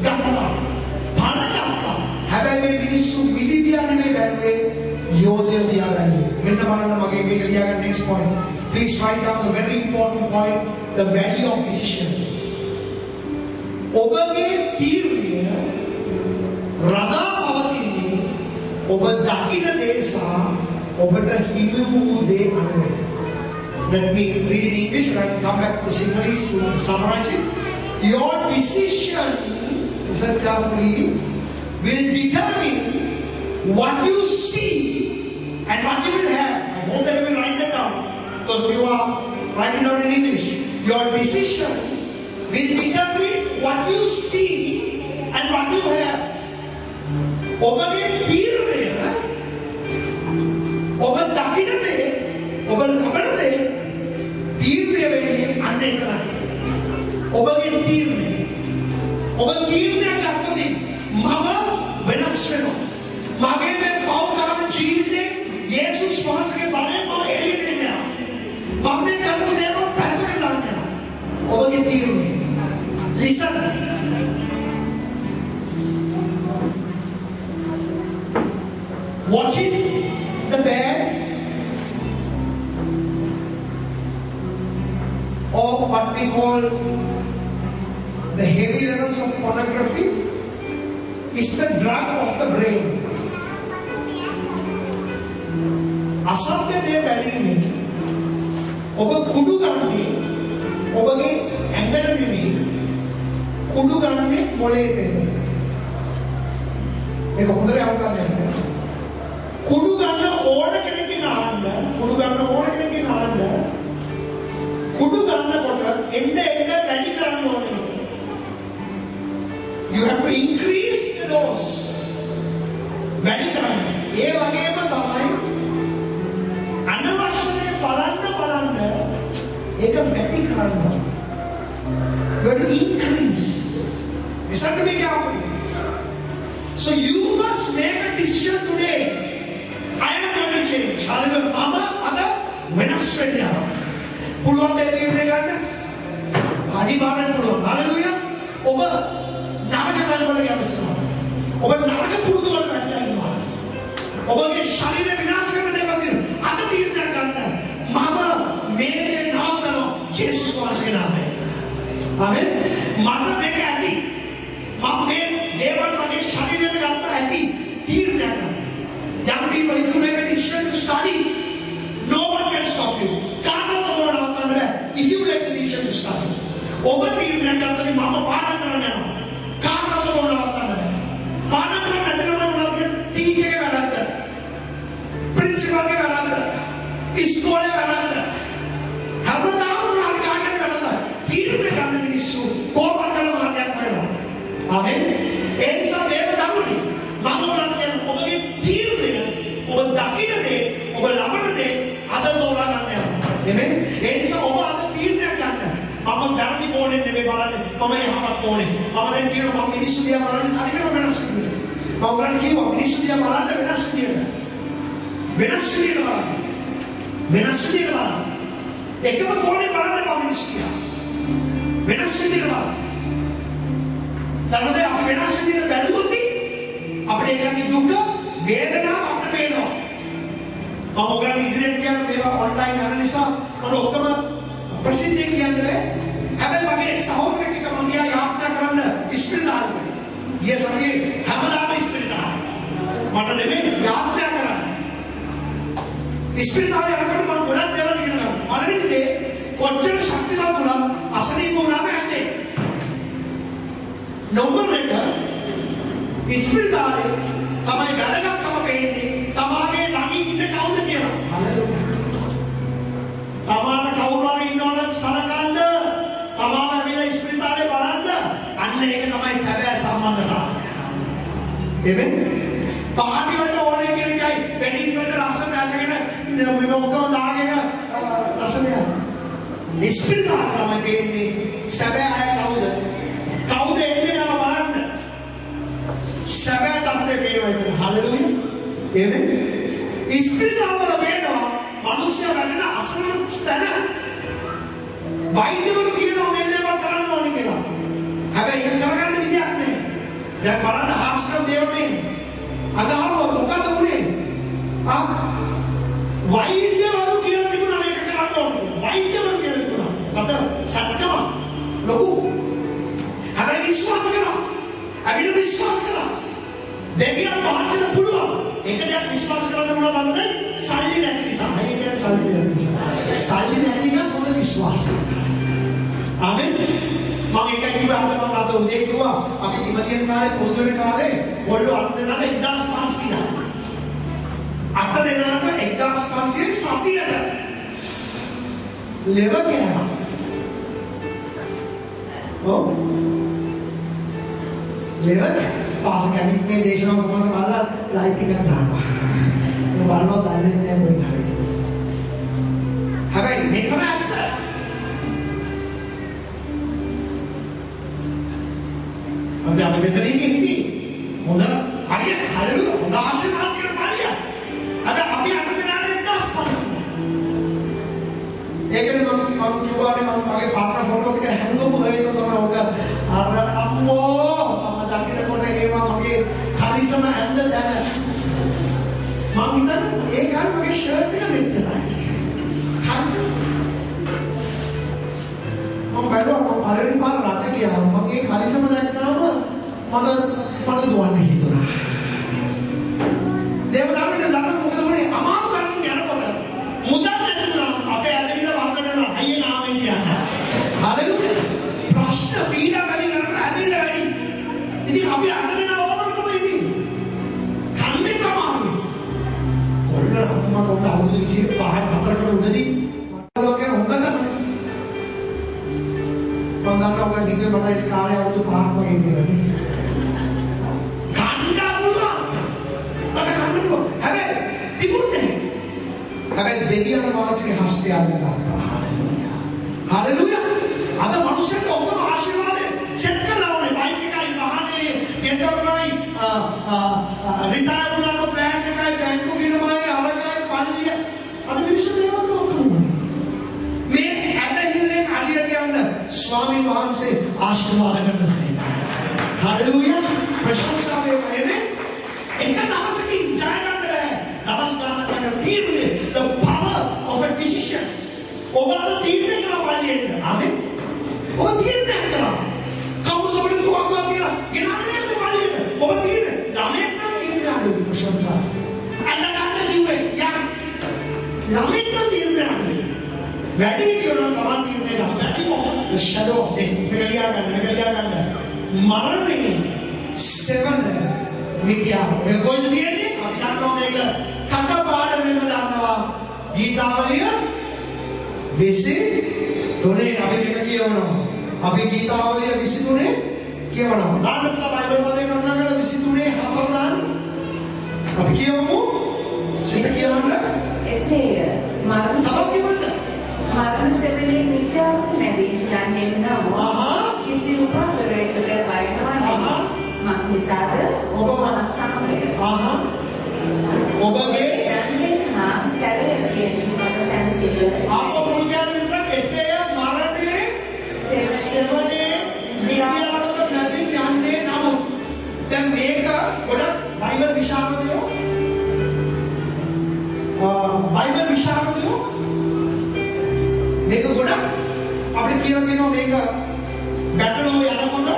Speaker 1: ගත්තා. පණ ගත්තා. හැබැයි මේ මිනිස්සු මිදි තියන්නේ මේ බැලුවේ යෝධය තියාගන්නේ. මෙන්න බලන්න මගේ මේක ලියාගන්න next point. Please write down the very important point, the value of decision. ඔබගේ තීරණය රඳා පවතින්නේ ඔබ දකින දේ සහ ඔබට හිමි වූ දේ අනුව. Let me read in English and I come back to Sinhalese to summarize it. Your decision, listen carefully, will determine what you see and what you will have. I hope that you will write that down because you are writing down in English. Your decision will determine what you see and what you have. ඔබගේ තීරණය ඔබ දකින දේ ඔබ ලබන දේ තීරණය වෙන්නේ අන්න එතනයි. ඔබගේ තීරණය ඔබ තීරණයක් ගත්තොත් මම වෙනස් වෙනවා. මගේ මේ පෞද්ගලික ජීවිතේ යේසුස් වහන්සේගේ බලයෙන් මම එළියට එනවා. මම මේ කරපු දේ මම පැත්තකට දානවා. ඔබගේ තීරණය. Listen. Watching the bad or what we call the heavy levels of pornography is the drug of the brain. අසත්‍ය දේ බැලීමේ ඔබ කුඩු ගන්නේ ඔබගේ ඇඟට නෙමෙයි කුඩු ගන්නේ මොලේ පෙළ. මේක හොඳට අවබෝධ කුඩු ගන්න ඕන කෙනෙක්ගෙන් අහන්න කුඩු ගන්න ඕන කෙනෙක්ගෙන් අහන්න කුඩු ගන්නකොට එන්න වැඩි කරන්න ඕනේ. You have to increase the dose. වැඩි කරන්න. ඒ වගේම තමයි අනවශ්‍ය බලන්න ඒක වැඩි කරන්න. You have to increase. Listen to me carefully. So you must make a decision today. I am going to change. Hallelujah. Mama, ada වෙනස් වෙන්න යනවා. පුළුවන් දෙයක් තීරණය ගන්න. අනිවාර්යෙන් පුළුවන්. Hallelujah. ඔබ නවක තැන්වල යවසනවා. ඔබ නරක පුරුදු වලට වැටලා ඉන්නවා. ඔබගේ ශරීරය විනාශ කරන දේවල් තියෙන. අද තීරණයක් ගන්න. මම මේ දේ නවත්තනවා ජේසුස් වහන්සේගේ නාමයෙන්. ආමෙන්. මට මේක ඇති. මම මේ දේවල් මගේ ශරීරයට ගත්ත ඇති තීරණයක් ගන්න. Young people, if you make a decision to study, no one can stop you. කාටවත් ඔබව නවත්තන්න බෑ. If you make the decision to study. ඔබ තීරණයක් ගත්තද මම පාඩම් කරන්න යනවා. කාටවත් ඔබව නවත්තන්න බෑ. පාඩම් කරන්න ඇදලා මොනවද ටීචර් එක වැඩක්ද? ප්‍රින්සිපල් එක වැඩක්ද? ඉස්කෝලේ වැඩක්ද? හැමදාම උනාට කාගෙන් වැඩක්ද? තීරණය ගන්න මිනිස්සු කොහොමද මාර්ගයක් වෙනවා. ආමෙන්. ඒ නිසා දේව දරුවනි මම ඔබට කියන ඔබගේ තීරණය ඔබ දකින්න දේ ඔබ ලබන දේ අද තෝරා ගන්න යනවා. එමෙන්. ඒ නිසා ඔබ අද තීරණයක් ගන්න. මම වැරදි කෝණයෙන් නෙමෙයි බලන්නේ. මම යහපත් කෝණයෙන්. මම දැන් කියනවා මම මිනිස්සු දිහා බලන්නේ තනිකරම වෙනස් විදියට. මම ඔයාලට කිව්වා මිනිස්සු දිහා බලන්න වෙනස් විදියට. වෙනස් විදියට බලන්න. වෙනස් විදියට බලන්න. එකම කෝණයෙන් බලන්න බෑ මිනිස්සු දිහා. වෙනස් විදියට බලන්න. දැන් අපි වෙනස් විදියට බැලුවොත් අපිට ඒකේ දුක වේදනාව අපිට පේනවා. මම ඔයගොල්ලෝ ඉදිරියට කියන මේවා ඔන්ලයින් කරන නිසා මම ඔක්කොම ප්‍රසිද්ධිය කියන්නේ හැබැයි මගේ සහෝදරයෙක් එක මම ගියා යාත්‍රා කරන්න ඉස්පිරිතාලෙට. ගිය සතියේ හැමදාම ඉස්පිරිතාලෙ. මට නෙමෙයි යාත්‍රා කරන්න. ඉස්පිරිතාලේ යනකොට මම ගොඩක් දේවල් ඉගෙන ගන්නවා. පළවෙනි දේ කොච්චර ශක්තිමත් වුණත් අසනීප වුණාම ඇත්තේ. නම්බර් 1 ඉස්පිරිතාලේ තමයි වැදගත්කම පේන්නේ තමාගේ ළඟින් ඉන්න කවුද කියලා. තමාට කවුරු හරි ඉන්නවනම් සලකන්න තමාම ඇවිල්ලා ඉස්පිරිතාලේ බලන්න අන්න ඒක තමයි සැබෑ සම්බන්ධතාවය. එමෙන්න පාටි වලට ඕනේ කෙනෙක්යි වෙඩින් වලට රසම ඇදගෙන මේ ඔක්කොම දාගෙන රසම ඉස්පිරිතාලේ තමයි පේන්නේ සැබෑ අය කවුද? කවුද එන්නේ නම බලන්න. සැබෑ තත්ත්වේ පේනවා ඒක. හලෙලුයා. එමෙන්න ඉස්පිරිතාල වල පේනවා මනුෂ්‍ය වැඩන අසරණ ස්ථන වෛද්‍යවරු කියනවා මේ දේවල් කරන්න ඕනේ කියලා. හැබැයි ඒක කරගන්න විදියක් නෑ. දැන් බලන්න හාස්කම් දේවනේ. අදහම මොකද උනේ? වෛද්‍යවරු කියලා තිබුණා මේක කරන්න ඕනේ. වෛද්‍යවරු කියලා තිබුණා. අද සත්‍යම ලොකු. හැබැයි විශ්වාස කරා. අපිට විශ්වාස කරා. දෙවියන් වහන්සේට පුළුවන්. ඒක දෙයක් විශ්වාස කරන්න ඕන බලන්න සල්ලි නැති නිසා. අය කියන්නේ සල්ලි නැති නිසා. සල්ලි නැති එක හොඳ විශ්වාසයක්. ආමෙන්. මම එකයි කිව්වා අද මම අද උදේ කිව්වා අපි ඉමදියන් කාලේ පොදු වෙන කාලේ ඔයගොල්ලෝ අට දෙනාට 1500යි. අට දෙනාට 1500 සතියට. ලෙව කෑවා. ඔව්. ලෙව පාස කැමින් මේ දේශනාව කරන බලලා ලයික් එකක් දානවා. මේ බලනවා දන්නේ නැහැ කොහෙන්ද. හැබැයි මේකම ඇත්ත. අපි අපි මෙතන ඉන්නේ හොඳ හරියට හලුවා හොඳ ආශිර්වාද කියන පාරිය. හැබැයි අපි අද දෙනාට 1500. ඒකනේ මම කිව්වානේ මම මගේ පාටන ෆොටෝ එක හැමෝම හරියට තමයි ඔක අර අම්මෝ දකින්නකොට ඒවා මගේ කලිසම ඇඳ දැන මම හිතන්නේ ඒ කාලේ මගේ ෂර්ට් එක මෙච්චරයි. මම බැලුවා මම පළවෙනි පාර රට ගියා. මගේ කලිසම දැක්කම මට දුවන්න හිතුණා. දේවදාමෙන් දන්න මොකද වුනේ? අමාරු ගන්න යනකොට මුදල් නැතුණා. අපේ ඇදහිල්ල වර්ධන වෙනවා. අයියේ නාමෙන් කියන්න. හලුනේ. ප්‍රශ්න පීඩා වැඩි කරලා ඇදහිල්ල වැඩි. ඉතින් අපි අන්න දෙන ඕමක තමයි ඉන්නේ. කන්නේ තමයි. ඔන්න මම උන්ට අවුරුදු 25 4කට උඩදී මම ලෝකේ හොඳ තමයි. මම දන්නවා ඔය දිගේ මට ඒ කාලේ අවුරුදු 5ක් වගේ ඉඳලා. කන්න පුළුවන්. මට කන්න පුළුවන්. හැබැයි තිබුණේ. හැබැයි දෙවියන් වහන්සේගේ හස්තය අල්ලගත්තා. හලෙලුයා. අද මනුස්සයෙක් ඔක්කොම ආශිර්වාදේ සෙට් කරලා ඕනේ. බයික් එකයි වාහනේ ගෙදරයි රිටයර් වුණාම ප්ලෑන් එකයි බැංකු ගිණුමයි අරගයි පල්ලිය අද මිනිස්සු මේවත් ඔක්කොම මේ ඇදහිල්ලෙන් අඩිය තියන්න ස්වාමීන් වහන්සේ ආශිර්වාද කරන සේක. හලෙලුයා. ප්‍රශංසා වේවා. එක දවසකින් ජය ගන්න බෑ. දවස් ගානක් යන තීරණය, the power of a decision. ඔබ අර තීරණය කරලා බලන්න. ආමෙන්. ඔබ තීරණය කරනවා. කවුරුද ඔබට දුවක්වත් කියලා ගෙනාගෙන යන්න බලන්න. ඔබ තීරණය. ළමෙක් නම් තීරණය අඩුයි ප්‍රශංසා. අන්න ගන්න දිව්වේ යන්න. ළමෙක් නම් තීරණය අඩුයි. වැඩි කියනවා තමයි තීරණය ගන්න. වැඩි මොකද? the shadow of death. මේක ලියා ගන්න. මරණය සෙවන මිත්‍යාව. මේ කොයිද තියෙන්නේ? අපි දන්නවා මේක කටපාඩමෙන්ම දන්නවා. ගීතාවලිය 23 අපි මේක කියවනවා. අපි ගීතාවලිය 23 කියවනවා. දාන්න තමයි බයිබල් පදේ කරුණා කරලා 23 හතර දාන්න. අපි කියවමු. සිත කියවන්න.
Speaker 2: එසේය
Speaker 1: සමගියවන්න.
Speaker 2: මරණ සෙවණේ මිත්‍යාවට නැදී යන්නේ නම් කිසි උපතරයකට වයින්වන්නේ මක්නිසාද ඔබ මා සමගය. ඔබගේ දන්නේ හා සැලෙන්නේ මට සැනසෙල්ල.
Speaker 1: අප මුල්ගාන විතර එසේය මරණේ සෙවණේ මිත්‍යාවට නැදී යන්නේ නමුත් දැන් මේක ගොඩක් බයිබල් විශාරදයෝ මේක ගොඩක් අපිට කියලා දෙනවා මේක බැටලෝ යනකොට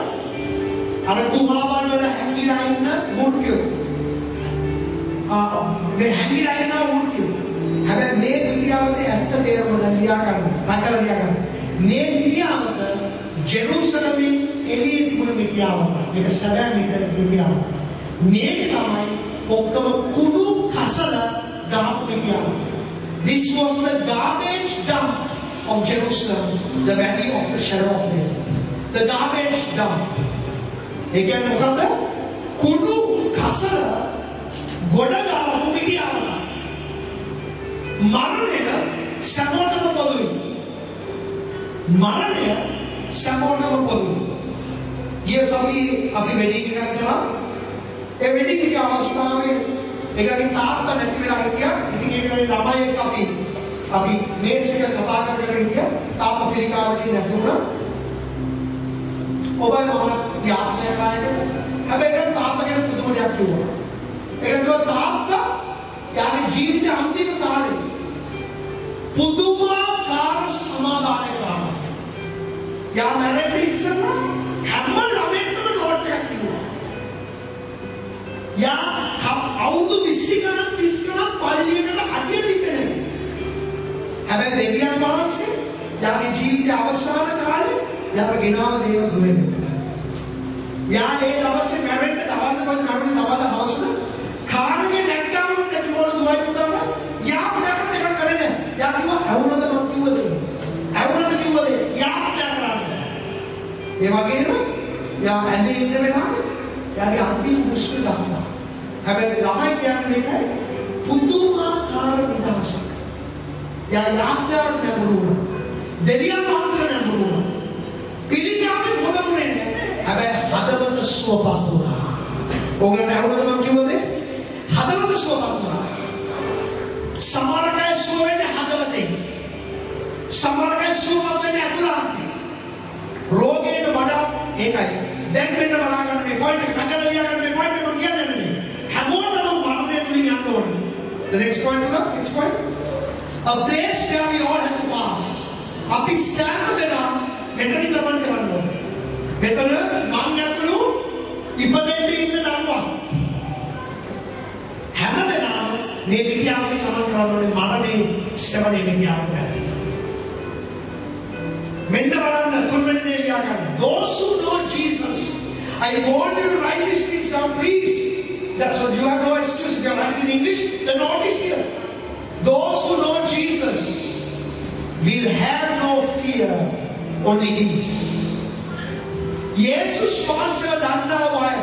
Speaker 1: අර ගුහාවල් වල හැංගිලා ඉන්න මූර්තියෝ මේ හැංගිලා ඉන්න මූර්තියෝ හැබැයි මේ විද්‍යාවතේ ඇත්ත තේරුම දැන් ලියා ගන්න තාකලා ලියා ගන්න මේ විද්‍යාවත ජෙරුසලමේ එළියේ තිබුණ විද්‍යාවක් මේක සැබෑ විද්‍යාවක් මේක තමයි ඔක්කොම කුඩු කසල ගහපු විද්‍යාව. This was the garbage dump of Jerusalem, the valley of the shadow of death. The garbage dump. ඒ කියන්නේ මොකද? කුඩු කසල ගොඩ ගාපු විද්‍යාවක්. මරණය සමෝධම පොදුයි. මරණය සමෝධම පොදුයි. ඊයේ අපි වෙඩින් එකක් කරා. ඒ වෙඩින් එක අවස්ථාවේ ඒකගේ තාත්තා නැති වෙලා හිටියා. ඉතින් ඒකේ ළමයි එක්ක අපි මේස් එක කතා කරගෙන හිටියා. තාත්තා පිළිකාවට නැතුණා. ඔබ මම යාඥා කරායකට. හැබැයි ඒක තාත්තා කියන පුදුම දෙයක් කිව්වා. ඒක කිව්වා තාත්තා යාගේ ජීවිතේ අන්තිම කාලේ පුදුමාකාර සමාදානයක් කරා. යා මැරෙන්න ඉස්සෙල්ලා හැම ළමෙක්ටම නෝට් එකක් කිව්වා. යා අවුරුදු 20 ගණන් 30 ගණන් පල්ලියකට අඩිය තිබෙන්නේ. හැබැයි දෙවියන් වහන්සේ යාගේ ජීවිතයේ අවසාන කාලේ යාව ගෙනාව දේව ගෘහෙට. යා ඒ දවසේ මැරෙන්න දවල්ද හවසට කාර්යයේ නැග්ගාම දෙවිවල දුවයි පුතාම යා පුතාට එකක් කරන්නේ. යා කිව්වා අවුරුද්ද මම කිව්වද? යා පුතා කරන්නේ. ඒ වගේම යා ඇඳේ ඉන්න වෙලාවේ යාගේ අන්තිම මුස්තු දානවා. හැබැයි ළමයි කියන්නේ මේකයි පුදුමාකාර විනාශයක්. යා යාඥාවට නැඹුරුණා. දෙවියන් වහන්සේට නැඹුරුණා. පිළිගාමෙන් හොදන්නේ නැහැ. හැබැයි හදවත සුවපත් වුණා. ඔයගොල්ලෝ ඇහුණද මම කිව්වද? හදවත සුවපත් වුණා. සමහරකයි සුව වෙන්නේ හදවතෙන්. සමහරකයි සුවපත් වෙන්නේ ඇතුළතින්. රෝගයට වඩා ඒකයි. දැන් මෙන්න බලා ගන්න මේ පොයින්ට් එක නගලා ලියා ගන්න මේ පොයින්ට් එක මම කියන්නේ නැද්ද? හැමෝටම මරණය තුලින් යන්න ඕනේ. The next point is that next point. A place where we all have to pass. අපි සෑම වෙලාවම මෙතනින් ගමන් කරන්න ඕනේ. මෙතන මං ඇතුළු ඉපදෙන්න ඉන්න දරුවා. හැම වෙලාවම මේ විද්‍යාවදී ගමන් කරන්න ඕනේ මරණේ සෙවණේ විද්‍යාවට. මෙන්න බලන්න තුන්වෙනි දේ ලියා ගන්න. Those who know Jesus, I want you to write these things down, please. That's what you have no excuse if you are writing in English. The note is here. Those who know Jesus will have no fear, only peace. Jesus sponsor දන්නවා අය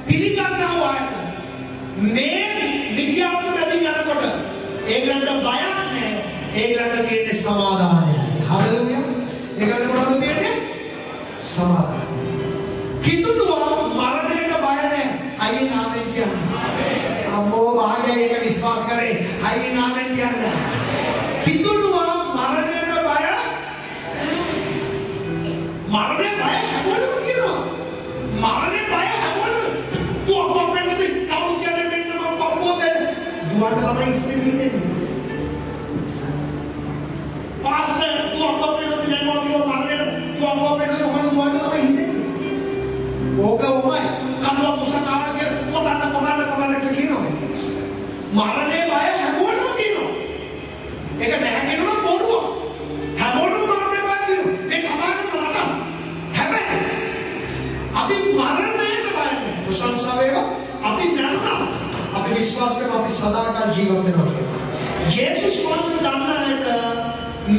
Speaker 1: පිළිගන්නවා අය මේ විද්‍යාවට වැඩි යනකොට ඒගොල්ලන්ට බයක් නැහැ. ඒගොල්ලන්ට තියෙන්නේ සමාදානයයි. හalleluya. ඒකට මොනවද තියෙන්නේ? සමාදානය. කිතුණුවා මරණයට බය නැහැ. අයියේ නාමයෙන් කියන්නේ. අම්මෝ වාගේ ඒක විශ්වාස කරේ. අයියේ නාමයෙන් කියන්නේ. කිතුණුවා මරණයට බය මරණය බය හැමෝටම තියෙනවා. මරණය බය හැමෝටම දුවන්න තමයි ඉස්මෙන් හිතෙන්නේ. පාස්ටර් දුවන්න අපේට දෙනවා කිව්ව මරණයට දුවන්න අපේට කොහොමද දුවන්න තමයි හිතෙන්නේ. ඕක උමයි කඩුවක් උසකාලා කියලා කොටන්න කියලා කියනවා. මරණය බය හැමෝටම තියෙනවා. ඒක නැහැ කියනවා බොරුව. හැමෝටම මරණය බය තියෙනවා. මේ කතාවකට නටන. හැබැයි අපි මරණයට බය නැහැ. ප්‍රශංසා වේවා. අපි මරනවා. අපි විශ්වාස කරනවා අපි සදාකාල ජීවත් වෙනවා කියලා. ජේසුස් වහන්සේ දන්නාට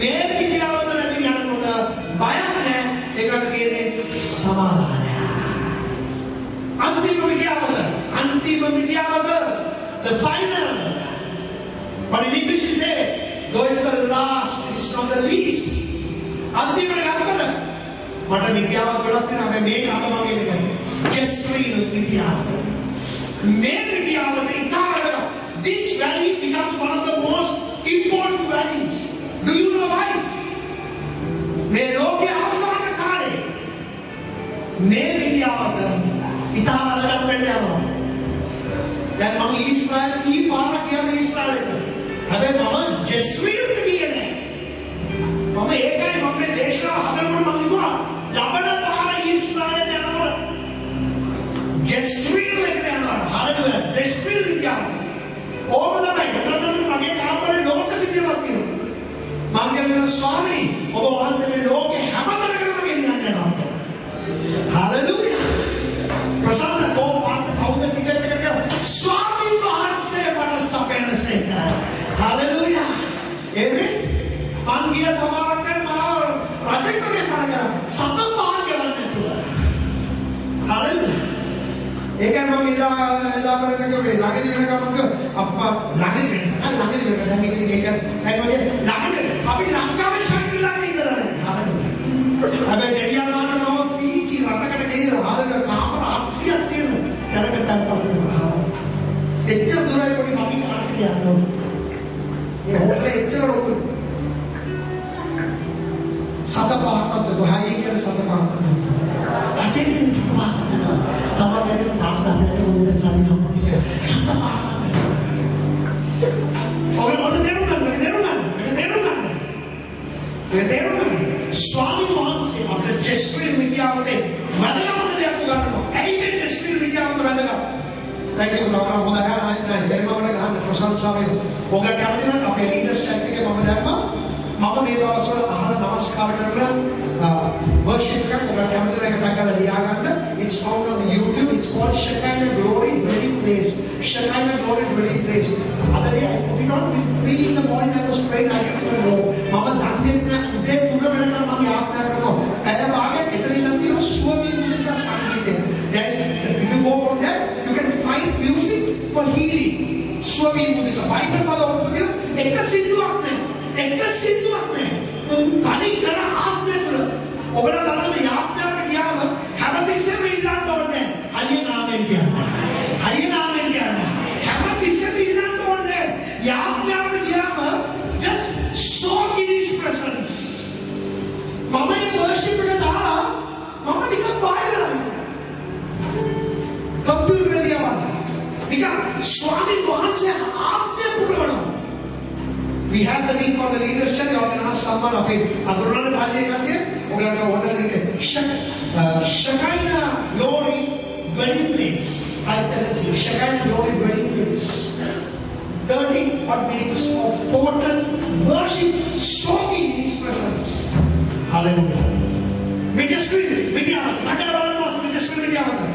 Speaker 1: මේ පිටියවද නැති යනකොට බයක් නැහැ. ඒකට කියන්නේ සමාදානය. अंतिम विद्यावत, the final. But in English we say, though it's the last, it's not the least. अंतिम में क्या करना? मतलब विद्यावत बड़ा फिर हमें मेन आत्मा मांगे मिलेगा. Jezreel विद्यावत. Main विद्यावत इतना बड़ा. This valley becomes one of the most important valleys. Do you know why? मैं लोग के आसान खाने. main विद्यावत. इतना वाला पेड़ आवा දැන් මම ඊශ්‍රායල් කී පාරක් ගියාද ඊශ්‍රායලට හැබැයි මම ජෙස්රීල්ට ගියේ නෑ මම ඒකයි මම මේ දේශනාව හදනකොට මම කිව්වා ලබන පාර ඊශ්‍රායලට යනකොට ජෙස්රීල් එකට යනවා හරිද ජෙස්රීල් ගියා ඕක තමයි මොකද මගේ කාමරේ ලෝක සිද්ධියක් තියෙනවා මම කියනවා ස්වාමීනි ඔබ වහන්සේ මේ ලෝකේ හැමතැනකම ගෙනියන්න යනවා හalleluya प्रशंसा को पास थाउजेंड टिकट करके स्वामी वහන්සේ මට සපයනසේක हालेलुया आमेन මං ගිය සමාරක් කරන මාව ප්‍රොජෙක්ටරේ සාරක සත පහක් ගලන්න हालेलुया ඒකයි මම ඉදා පෙරදක මේ ළඟදී වෙනකම් මම අප්පා ළඟදී වෙන දැන් මේක දැන් මගේ ළඟදී අපි ලංකාවේ ශක්තිලානේ ඉඳලා हालेलुया හැබැයි දෙවියන් වහන්සේ නම ෆීජි රටකට ගෙනියලා हालेलुया කාමර 800ක් තියෙන දැනක තැන්පත් වෙනවා එච්චර දුරයි පොඩි මගේ කාර්යයක් යනවා ඒ හොරේ එච්චර ලොකු සතපාතත් දුහයි කියන සතපාතත් අකේදී සතපාතත් සමහරවිට පාස් කරන්නේ මොකද සාරි හම්බුනේ සතපාතත් ඔන්න දෙරුණා ස්වාමී වහන්සේ අපේ ජෙස්රීල් විද්‍යාවතේ වැඩගමන දෙයක් උගන්වනවා. ඇයි මේ ජෙස්රීල් විද්‍යාවත වැඩගම? දැන් ඒක තමයි හොඳ නැහැ සෙරිමවල ගහන්න ප්‍රශංසාවෙන්. ඔයගොල්ලෝ කැමති නම් අපේ ලීඩර්ස් චැට් එකේ මම දැම්මා. මම මේ දවස්වල අහලා නමස්කාර කරලා worship එකක් ඔයගොල්ලෝ කැමති නම් එකක් ගන්න ලියාගන්න. It's found on YouTube. It's called Shekinah Glory Dwelling Place. Shekinah Glory Dwelling Place. Other day I put it on 3 in the morning I was praying I didn't know. මම දන්නේ නැහැ උදේ 3 වෙනකම් මම යාත්‍රා කරනවා. පැය භාගයක් එතනින් තියෙන ස්වමී මුනිසා සංගීතය. There is if you go from there you can find music for healing. ස්වමී මුනිසා බයිබල් පද ඔක්කොම එක සින්දුවක් නේ. තනිකර ආත්මය තුළ ඔබලා ළඟ යාත්‍රාවට ගියාම හැමතිස්සෙම ඉල්ලන්න ඕනේ. හයියෙන් ආමෙන් කියන්න. හැමතිස්සෙම ඉල්ලන්න ඕනේ. යාත්‍රාවට ගියාම just soak in his presence. මම මේ worship එක දාලා මම නිකන් බාහිරයි. කම්පියුටර් එකේ යවන්න. නිකන් ස්වාමී වහන්සේ ආත්මය පුරවනවා. We have the link on the leaders chat. You can ask someone of it. අඳුරන භාෂාවේ කන්නේ ඔයගොල්ලෝ order link Shekinah Glory Dwelling Place. I tell you, Shekinah Glory Dwelling Place. 30 minutes of total worship, soaking in His presence. Hallelujah. Ministry, Vidyavata. Nagara Balanamasa Ministry Vidyavata.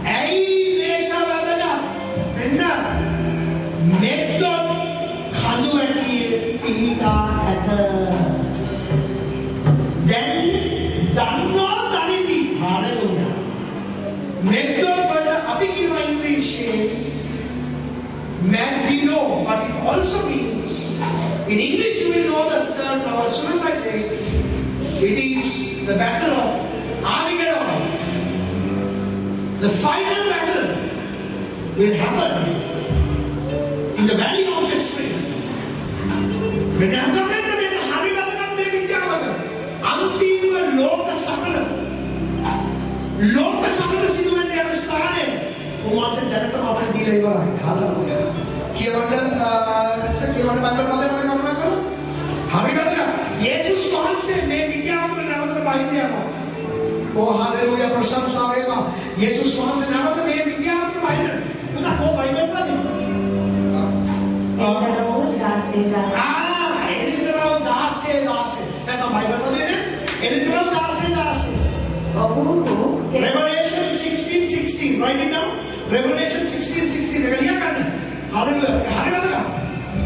Speaker 1: Hey, Meka Vadana. Menna. Mekdon. Khaduati Pita Atha. Then Danno Danidi. Hallelujah. Mekdon Vada Afikino English. Magdino, but it also means in English you will know the term now as soon as I say it is the battle of Armageddon. The final battle will happen in the valley of Jezreel. When I come in the Haribatam Vidyavata, Antima Loka Sakala Sidhuvan Stane, who wants a director of the Hallelujah. කියවන්න කියවන්න Bible පදේ මම කල්පනා කරනවා. හරියට යේසුස් වහන්සේ මේ විද්‍යාවකට නැවතට බහින්න යනවා. Oh haleluya ප්‍රශංසා වේවා. යේසුස් වහන්සේ නැවත මේ විද්‍යාවකට බහින්න. උදා කො බයිබල් පදේ. එලිදරව් 16. නැත්නම් බයිබල් පදේ එලිදරව් 16. Revelation 16:16. Write it down. Revelation 16:16. එක ලියා ගන්න. Hallelujah. හරියටද?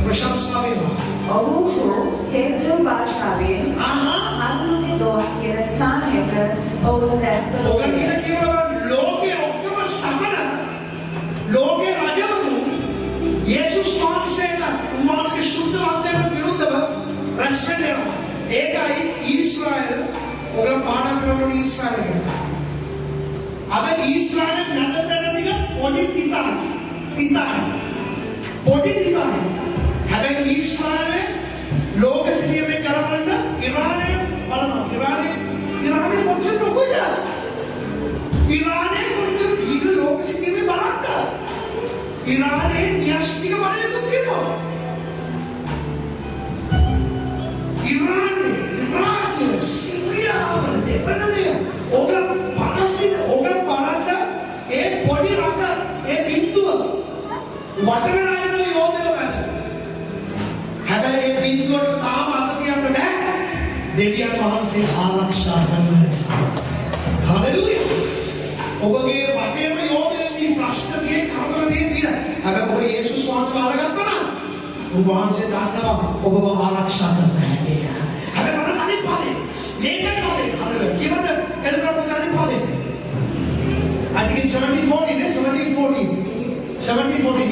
Speaker 1: ප්‍රශංසා වේවා.
Speaker 2: ඔහු හේබ්‍රු භාෂාවෙන් අර්මගෙදෝන් කියන ස්ථානයට ඔවුන් රැස් කළා.
Speaker 1: ඔගන් කියනවා ලෝකේ ඔක්කොම සමන ලෝකේ රජවරු යේසුස් වහන්සේට උන්වහන්සේගේ ශුද්ධ වන්දනයට විරුද්ධව රැස් වෙනවා. ඒකයි ඊශ්‍රායල් ඔගන් පාඩම් කරන ඊශ්‍රායල් එක. අද ඊශ්‍රායල් නැදපැනදික පොඩි තිතයි. පොඩි තිතයි. හැබැයි ඊශ්‍රායලේ ලෝක සිටියමේ කරවන්න ඉරානය බලනවා. ඉරානය කොච්චර ලොකුද? ඉරානය කොච්චර ඊට ලෝක සිටියමේ බලන්න. ඉරානයේ න්‍යෂ්ටික බලයක් තියෙනවා. ඉරානය සිරියාව ලෙබනනය ඔගන් පනසින ඔගන් බලන්න ඒ පොඩි රට ඒ බින්දුව වටවෙන අයන යෝධය වැඩ. හැබැයි ඒ බින්දුවට තාම අත තියන්න බෑ. දෙවියන් වහන්සේ ආරක්ෂා කරන නිසා. හලෙලූයා. ඔබගේ වටේම යෝධයන්ගේ ප්‍රශ්න තියෙන කරදර තියෙන විදිහ. හැබැයි ඔබ යේසුස් වහන්සේ අරගත්තා නම් උන්වහන්සේ දන්නවා ඔබව ආරක්ෂා කරන්න හැටි. හැබැයි මම අනිත් පාඩේ මේකට පාඩේ හලෙලූයා. කියවද එළදරපු අනිත් පාඩේ. I think it's 17:14,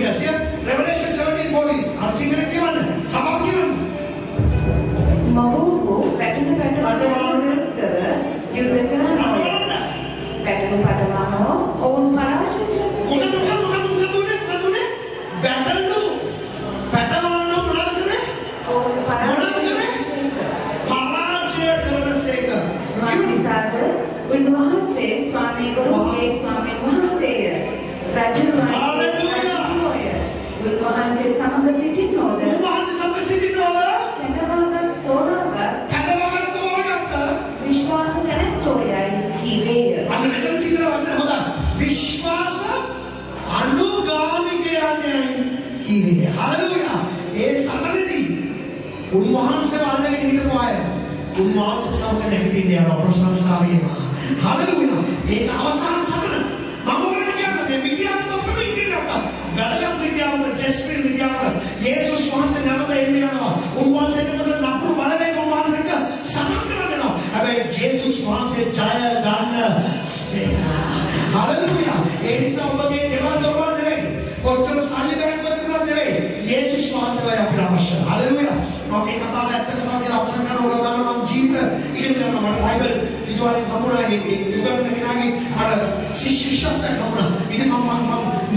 Speaker 1: yes, yeah. Revelation 17:14. අර සිංහලෙන් කියවන්න. සමහර කියවන්න.
Speaker 2: මවෝ පැටුණු විරුද්ධව යුද්ධ කරනවා. පැටුණු පටවනෝ ඔවුන් පරාජය කරනවා.
Speaker 1: මොකද බැටලු පැටවනෝ මොනවද?
Speaker 2: ඔවුන් පරාජය
Speaker 1: කරනසේක.
Speaker 2: නිසාද උන්වහන්සේ ස්වාමී ගුරුගේ ස්වාමීන් වහන්සේය. උන්වහන්සේ සමග සිටිනෝද? හැඳවාගත් තෝරාගත් විශ්වාස නැත්තෝයයි කීවේය.
Speaker 1: අන්න මෙතන සිද්ධ වෙන්නේ හොඳ විශ්වාස අනුගාමිකයන්යි කීවේය. හලෙලූයා. ඒ සමනදී උන්වහන්සේ වන්දනය හිටපු අය උන්වහන්සේ සමග නැගිටින්න යන ප්‍රශංසා වේවා. හලෙලූයා. ඒක අවසාන සමන. මම ඔයාලට කියන්න මේ විද්‍යාවට ඔක්කොම ඉන්නේ නැත්නම් වැදගත් විද්‍යාවද ටෙස්ට් විද්‍යාවද යේසුස් වහන්සේ නැවත එන්නේ යනවා. උන්වහන්සේට මොකද නපුරු බලවේග උන්වහන්සේට සමන්තර වෙනවා. හැබැයි යේසුස් වහන්සේ ජය ගන්න සේනා. හලෙලූයා. ඒ නිසා ඔබගේ දේවල් දොරවල් නෙවෙයි. කොච්චර සල්ලි බැංකුවක තිබුණත් නෙවෙයි. යේසුස් වහන්සේවයි අපිට අවශ්‍ය. හලෙලූයා. මම මේ කතාව ඇත්ත කතාව කියලා අවසන් කරනවා. ඔයගොල්ලෝ දන්නවා මම ජීවිත ඉගෙන ගන්නවා. මම බයිබල් විද්‍යාලයෙන් හම්බුණා. ඒ යුගන්න කෙනාගේ අර ශිෂ්‍යත්වයක් හම්බුණා. ඉතින් මම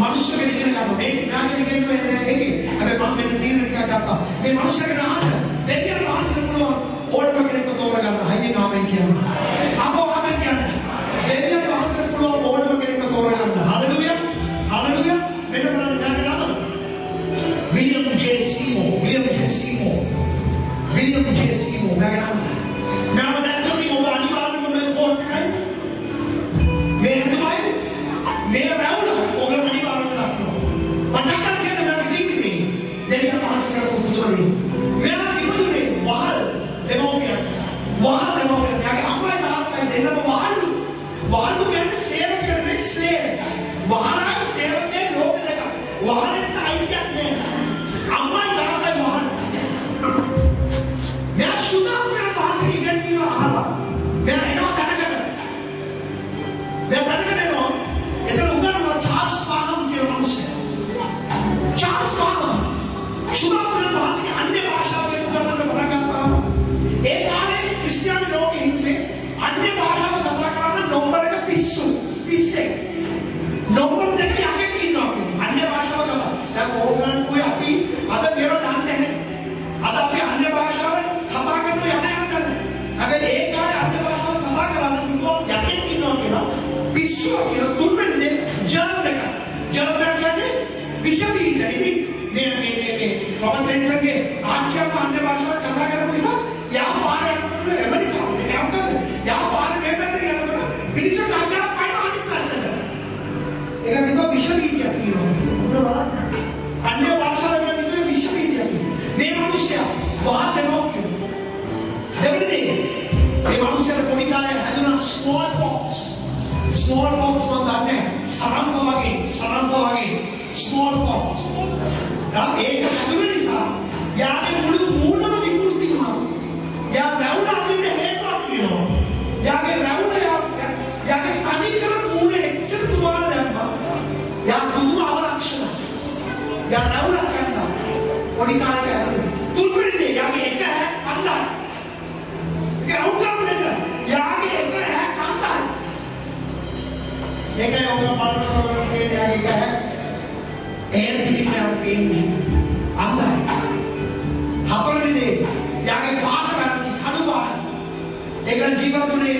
Speaker 1: මනුෂ්‍ය කෙනෙක් ඉගෙන ගන්නවා. මේ ඥානෙ ඉගෙන ගන්න එකේ. හැබැයි මම මෙන්න තීරණ ටිකක් ගත්තා. මේ මනුෂ්‍ය කෙනා අහන්න. දෙවියන් වහන්සේට පුළුවන් ඕනම කෙනෙක්ව තෝරගන්න. හයියෙන් ආමෙන් කියන්න. අපෝ ආමෙන් කියන්න. දෙවියන් වහන්සේට පුළුවන් ඕනම කෙනෙක්ව තෝරගන්න. හලෙලූයා. හලෙලූයා. මෙන්න බලන්න ඥානෙ නම. William J. Seymour. Now that nothing over anyone will court kai. May Raula over anyone will not know. But that can get a activity. Then you ask her to do it. Where are you doing? Wahal, Democrat. Amma Data, they never Wahal to get the sale of your slaves. Wahal sale of their local. Wahal and I get there. Amma Data, Wahal. मैं शुद्ध अपने बाहर से इधर की में आ रहा मैं रहना करने लो इधर उधर लो चार्ल्स पागम के मनुष्य चार्ल्स पागम शुद्ध अपने बाहर से अन्य भाषा में उधर में बता करता हूँ एक आने क्रिश्चियन लोग हिंदू अन्य भाषा में बता कराना नंबर का पिस्से नंबर देखिए आगे किन नौकरी अन्य भाषा में बता जब वो कोई अभी अदर मेरा जानते हैं अदर अभी अन्य भाषा में कथा करने याने आते हैं अगर एक कार्य अन्य भाषा में कथा कराना तो याने किन नौकरी ना विश्व की तुम में ने जन्म में क्या ने विषय भी है इधर रॉबर्ट टेनिसन के आख्या अन्य भाषा कथा करने නිසා යා පාර යනකොට ඇමරිකාවට යනකොට යා පාර මේ පැත්තට යනකොට මිනිස්සු අග්ගලා පයින් ආදිත් පැත්තට ඒක විතර විශ්වවිද්‍යාලයක් තියෙනවා अन्य भाषा में विश्व विश्वविद्यालय මේ මිනිස්සයා වාදනෝ දෙවිදේ මේ මිනිස්සයා පොඩි කාලේ හැදුනා ස්මෝල් පොක්ස් මම දන්නේ සරම්ප වගේ ස්මෝල් පොක්ස් ඒක හැදුන නිසා යාගේ මුළු මූණම විකෘති වුණා යා රැවුල අදින්න හේතුවක් තියෙනවා යාගේ රැවුල යාගේ කණිකර මූණ එච්චර තුවාල දැම්මා යා පුදුම අවලක්ෂණ යා රැවුල ගන්නවා පොඩි කාලේ හැදුනේ තුන්වෙනි දේ යාගේ එක අන්දයි ඒක අවුකම් දෙන්න යාගේ එක අන්දයි ඒකයි ඔබ බලන්නේ යාගේ एक पिटी में आप पेंगे अंदर हाथों में दे जाके बाहर बैठती खानू बाहर एक जीवन तुने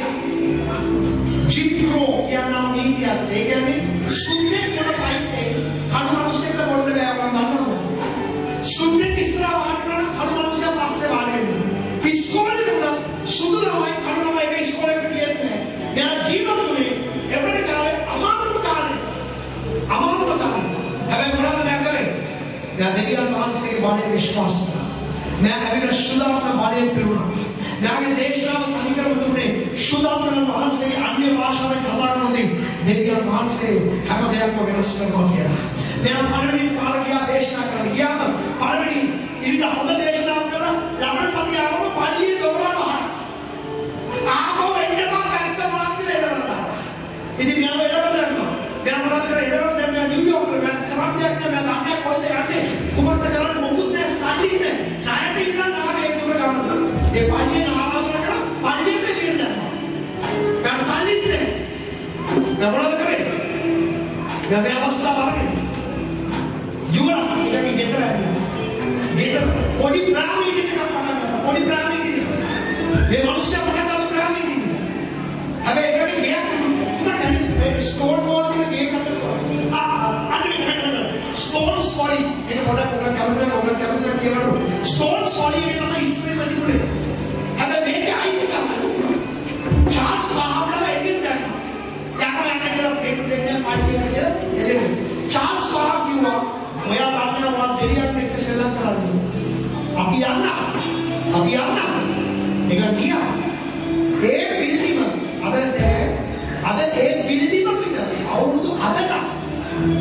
Speaker 1: चित्रों क्या नाम नहीं दिया देखा नहीं सुनने को ना पाई थे खानू मनुष्य का बोलने में अपना नाम हो सुनने किस तरह बात करना खानू मनुष्य पास से बात करनी इसको नहीं करना सुन रहा है खानू ना भाई इसको नहीं किया है मेरा जीवन तुने एवरे काले अमानुष काले හැබැයි මොනවද මම කරේ? මම දෙවියන් වහන්සේගේ බණේ විශ්වාස කරා. මම ඇවිල්ලා සුදාමන බණේ පිරුණා. මගේ දේශනාව තනිකරම දුන්නේ සුදාමන වහන්සේගේ අන්‍ය භාෂාවෙන් කතා කරනදී දෙවියන් වහන්සේ හැම දෙයක්ම වෙනස් කරනවා කියලා. මම පළවෙනි පාර ගියා දේශනා කරන්න. ගියාම පළවෙනි ඉරිදා හොඳ දේශනාවක් කරලා ළමන සතියාවම පල්ලියේ දොරවල් වහන. ආපහු එන්න බා පැත්ත මොනවද කියලා එළවලා. ඉතින් මම එළවලා දැම්මා. මම මොනවද කරේ එළවලා දැන් මම නිව්යෝර්ක් වල කරන්නේ නැහැ මම දන්නේ කොහෙද යන්නේ කුමක්ද කරන්නේ මොකුත් නැහැ සල්ලි නැහැ ණයට ඉන්න නාමයේ දුර ගමන ඒ පල්ලියේ නාමවල කරා පල්ලියේ පිළිගෙන යනවා මම සල්ලි නැහැ මම මොනවද කරේ මම මේ අවස්ථාව අරගෙන යුවලා ඉතින් ගෙදර ඇවිල්ලා පොඩි ප්‍රාමීක එකක් පටන් ගත්තා පොඩි ප්‍රාමීක එක මේ මිනිස්සු මොකද ප්‍රාමීක හැබැයි ඒකෙන් ගියක් තුනක් ස්ටෝර් වල තියෙන ගේම් එකක් स्टोन्स पॉली ये बड़ा कैमरा केवल स्टोन्स पॉली ये ना इसमें मत बोले हमें मैं क्या आई थी काम चार्ल्स बावला एडिट करना क्या मैं क्या फेक देखने पार्टी में ये चार्ल्स बाव क्यों मैं आपने वहां तेरी आपने एक सेलन करा दी अभी आना एक दिया एक बिल्डिंग में अबे एक बिल्डिंग में किधर और तो आधा का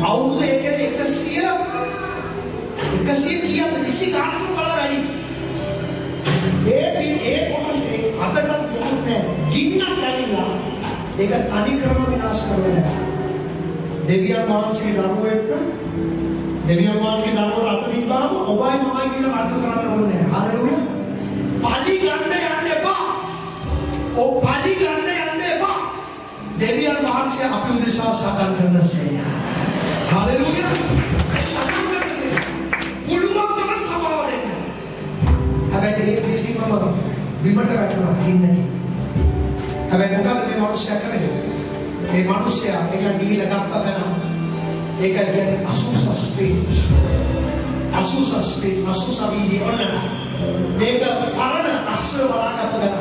Speaker 1: අවුරුදු එකේ 100 කියා කිසි කාරණයක් බලලා වැඩි ඒ කොටසේ අදටත් මොකද ගින්නක් ඇවිල්ලා ඒක තනි ක්‍රම විනාශ කරලා දෙවියන් වහන්සේගේ දරුවෝ එක්ක දෙවියන් වහන්සේගේ දරුවෝ අත දිබ්බාම ඔබයි මමයි කියලා අඩු කරන්න ඕනේ හරියද පඩි ගන්න යන්න එපා පඩි ගන්න යන්න එපා දෙවියන් වහන්සේ අපි උදෙසා සකල් කරනසේ हालेलुया सकाम करते पुलुवा तक सभाव देना अब एक बिल्डिंग में विमट बैठना दिन नहीं अब एक मुकाम में मनुष्य करे ये मनुष्य एक गी लगाता है ना एक ये असूसा भी और ना एक कारण अस्त्र वाला करता है ना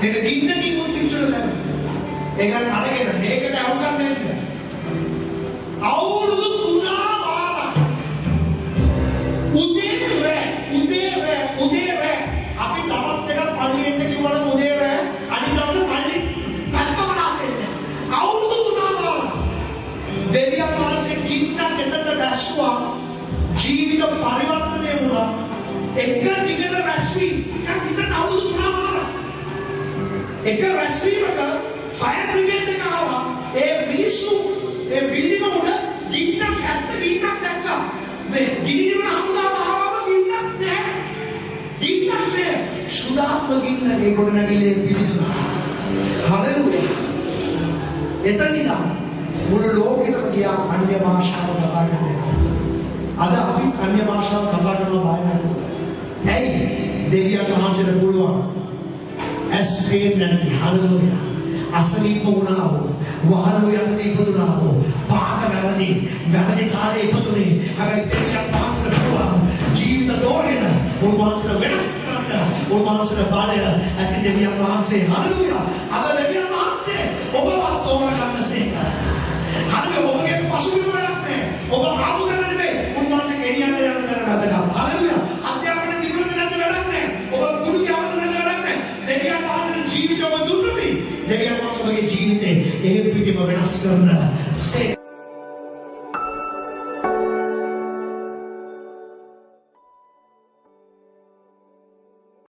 Speaker 1: एक दिन नहीं मुक्ति चलता है एक कारण के ना एक का आउटकम नहीं අවුරුදු 3 වාරක් උදේ රෑ අපි දවස් දෙකක් පල්ලියෙන්න කිව්වනම් උදේ රෑ අනිත් දවසේ පල්ලි පැත්තම නාතෙන්නේ අවුරුදු 3 වාරක් දෙවියන් වහන්සේ කින්නක් එතනට දැස්සුවා ජීවිත පරිවර්තනය වුණා එක දිගට රැස්වි එකක් විතර අවුරුදු 3 වාරක් එක රැස්වීමක ෆයර් බ්‍රිගේඩ් එක ආවා ඒ මිනිස්සු ඒ බිල්ඩින්ග උඩ ගින්නක් ඇත්ත ගින්නක් දැක්කා මේ ගිනිනවන හමුදාව ආවම ගින්නක් නැහැ සුදාත්ම ගින්න ඒ කොට නැගිලේ පිළිදුනා හලෙලුයා එතන ඉඳන් මුළු ලෝකෙටම ගියා අන්‍ය භාෂාව කතා කරන්න අද අපි අන්‍ය භාෂාව කතා කරනවා බය නැතුව ඇයි දෙවියන් වහන්සේට පුළුවන් ඇස් පේන්නේ නැති හලෙලුයා අසනීප වුණා වූ වහලු යටතේ ඉපදුනා වූ පාක වැරදි කාලේ ඉපදුනේ හැබැයි දෙවියන් වහන්සේ වහන්සේට බලය ඇති දෙවියන් වහන්සේ හalleluya අද දෙවියන් වහන්සේ ඔබවත් තෝරා ගන්න සේක හalleluya ඔබගේ පසුබිම වැඩක් නැහැ ඔබ ආපු තැන නෙමෙයි උන්වහන්සේ ගෙනියන්න යන තැන වැදගත් හalleluya අධ්‍යාපන තිබුණද නැද්ද වැඩක් නැහැ ඔබ ගුරු කියවද නැද්ද වැඩක් නැහැ දෙවියන් වහන්සේට ජීවිතය ඔබ දුන්නොත් දෙවියන් වහන්සේ ඔබගේ ජීවිතේ එහෙම් පිටිම වෙනස් කරන සේක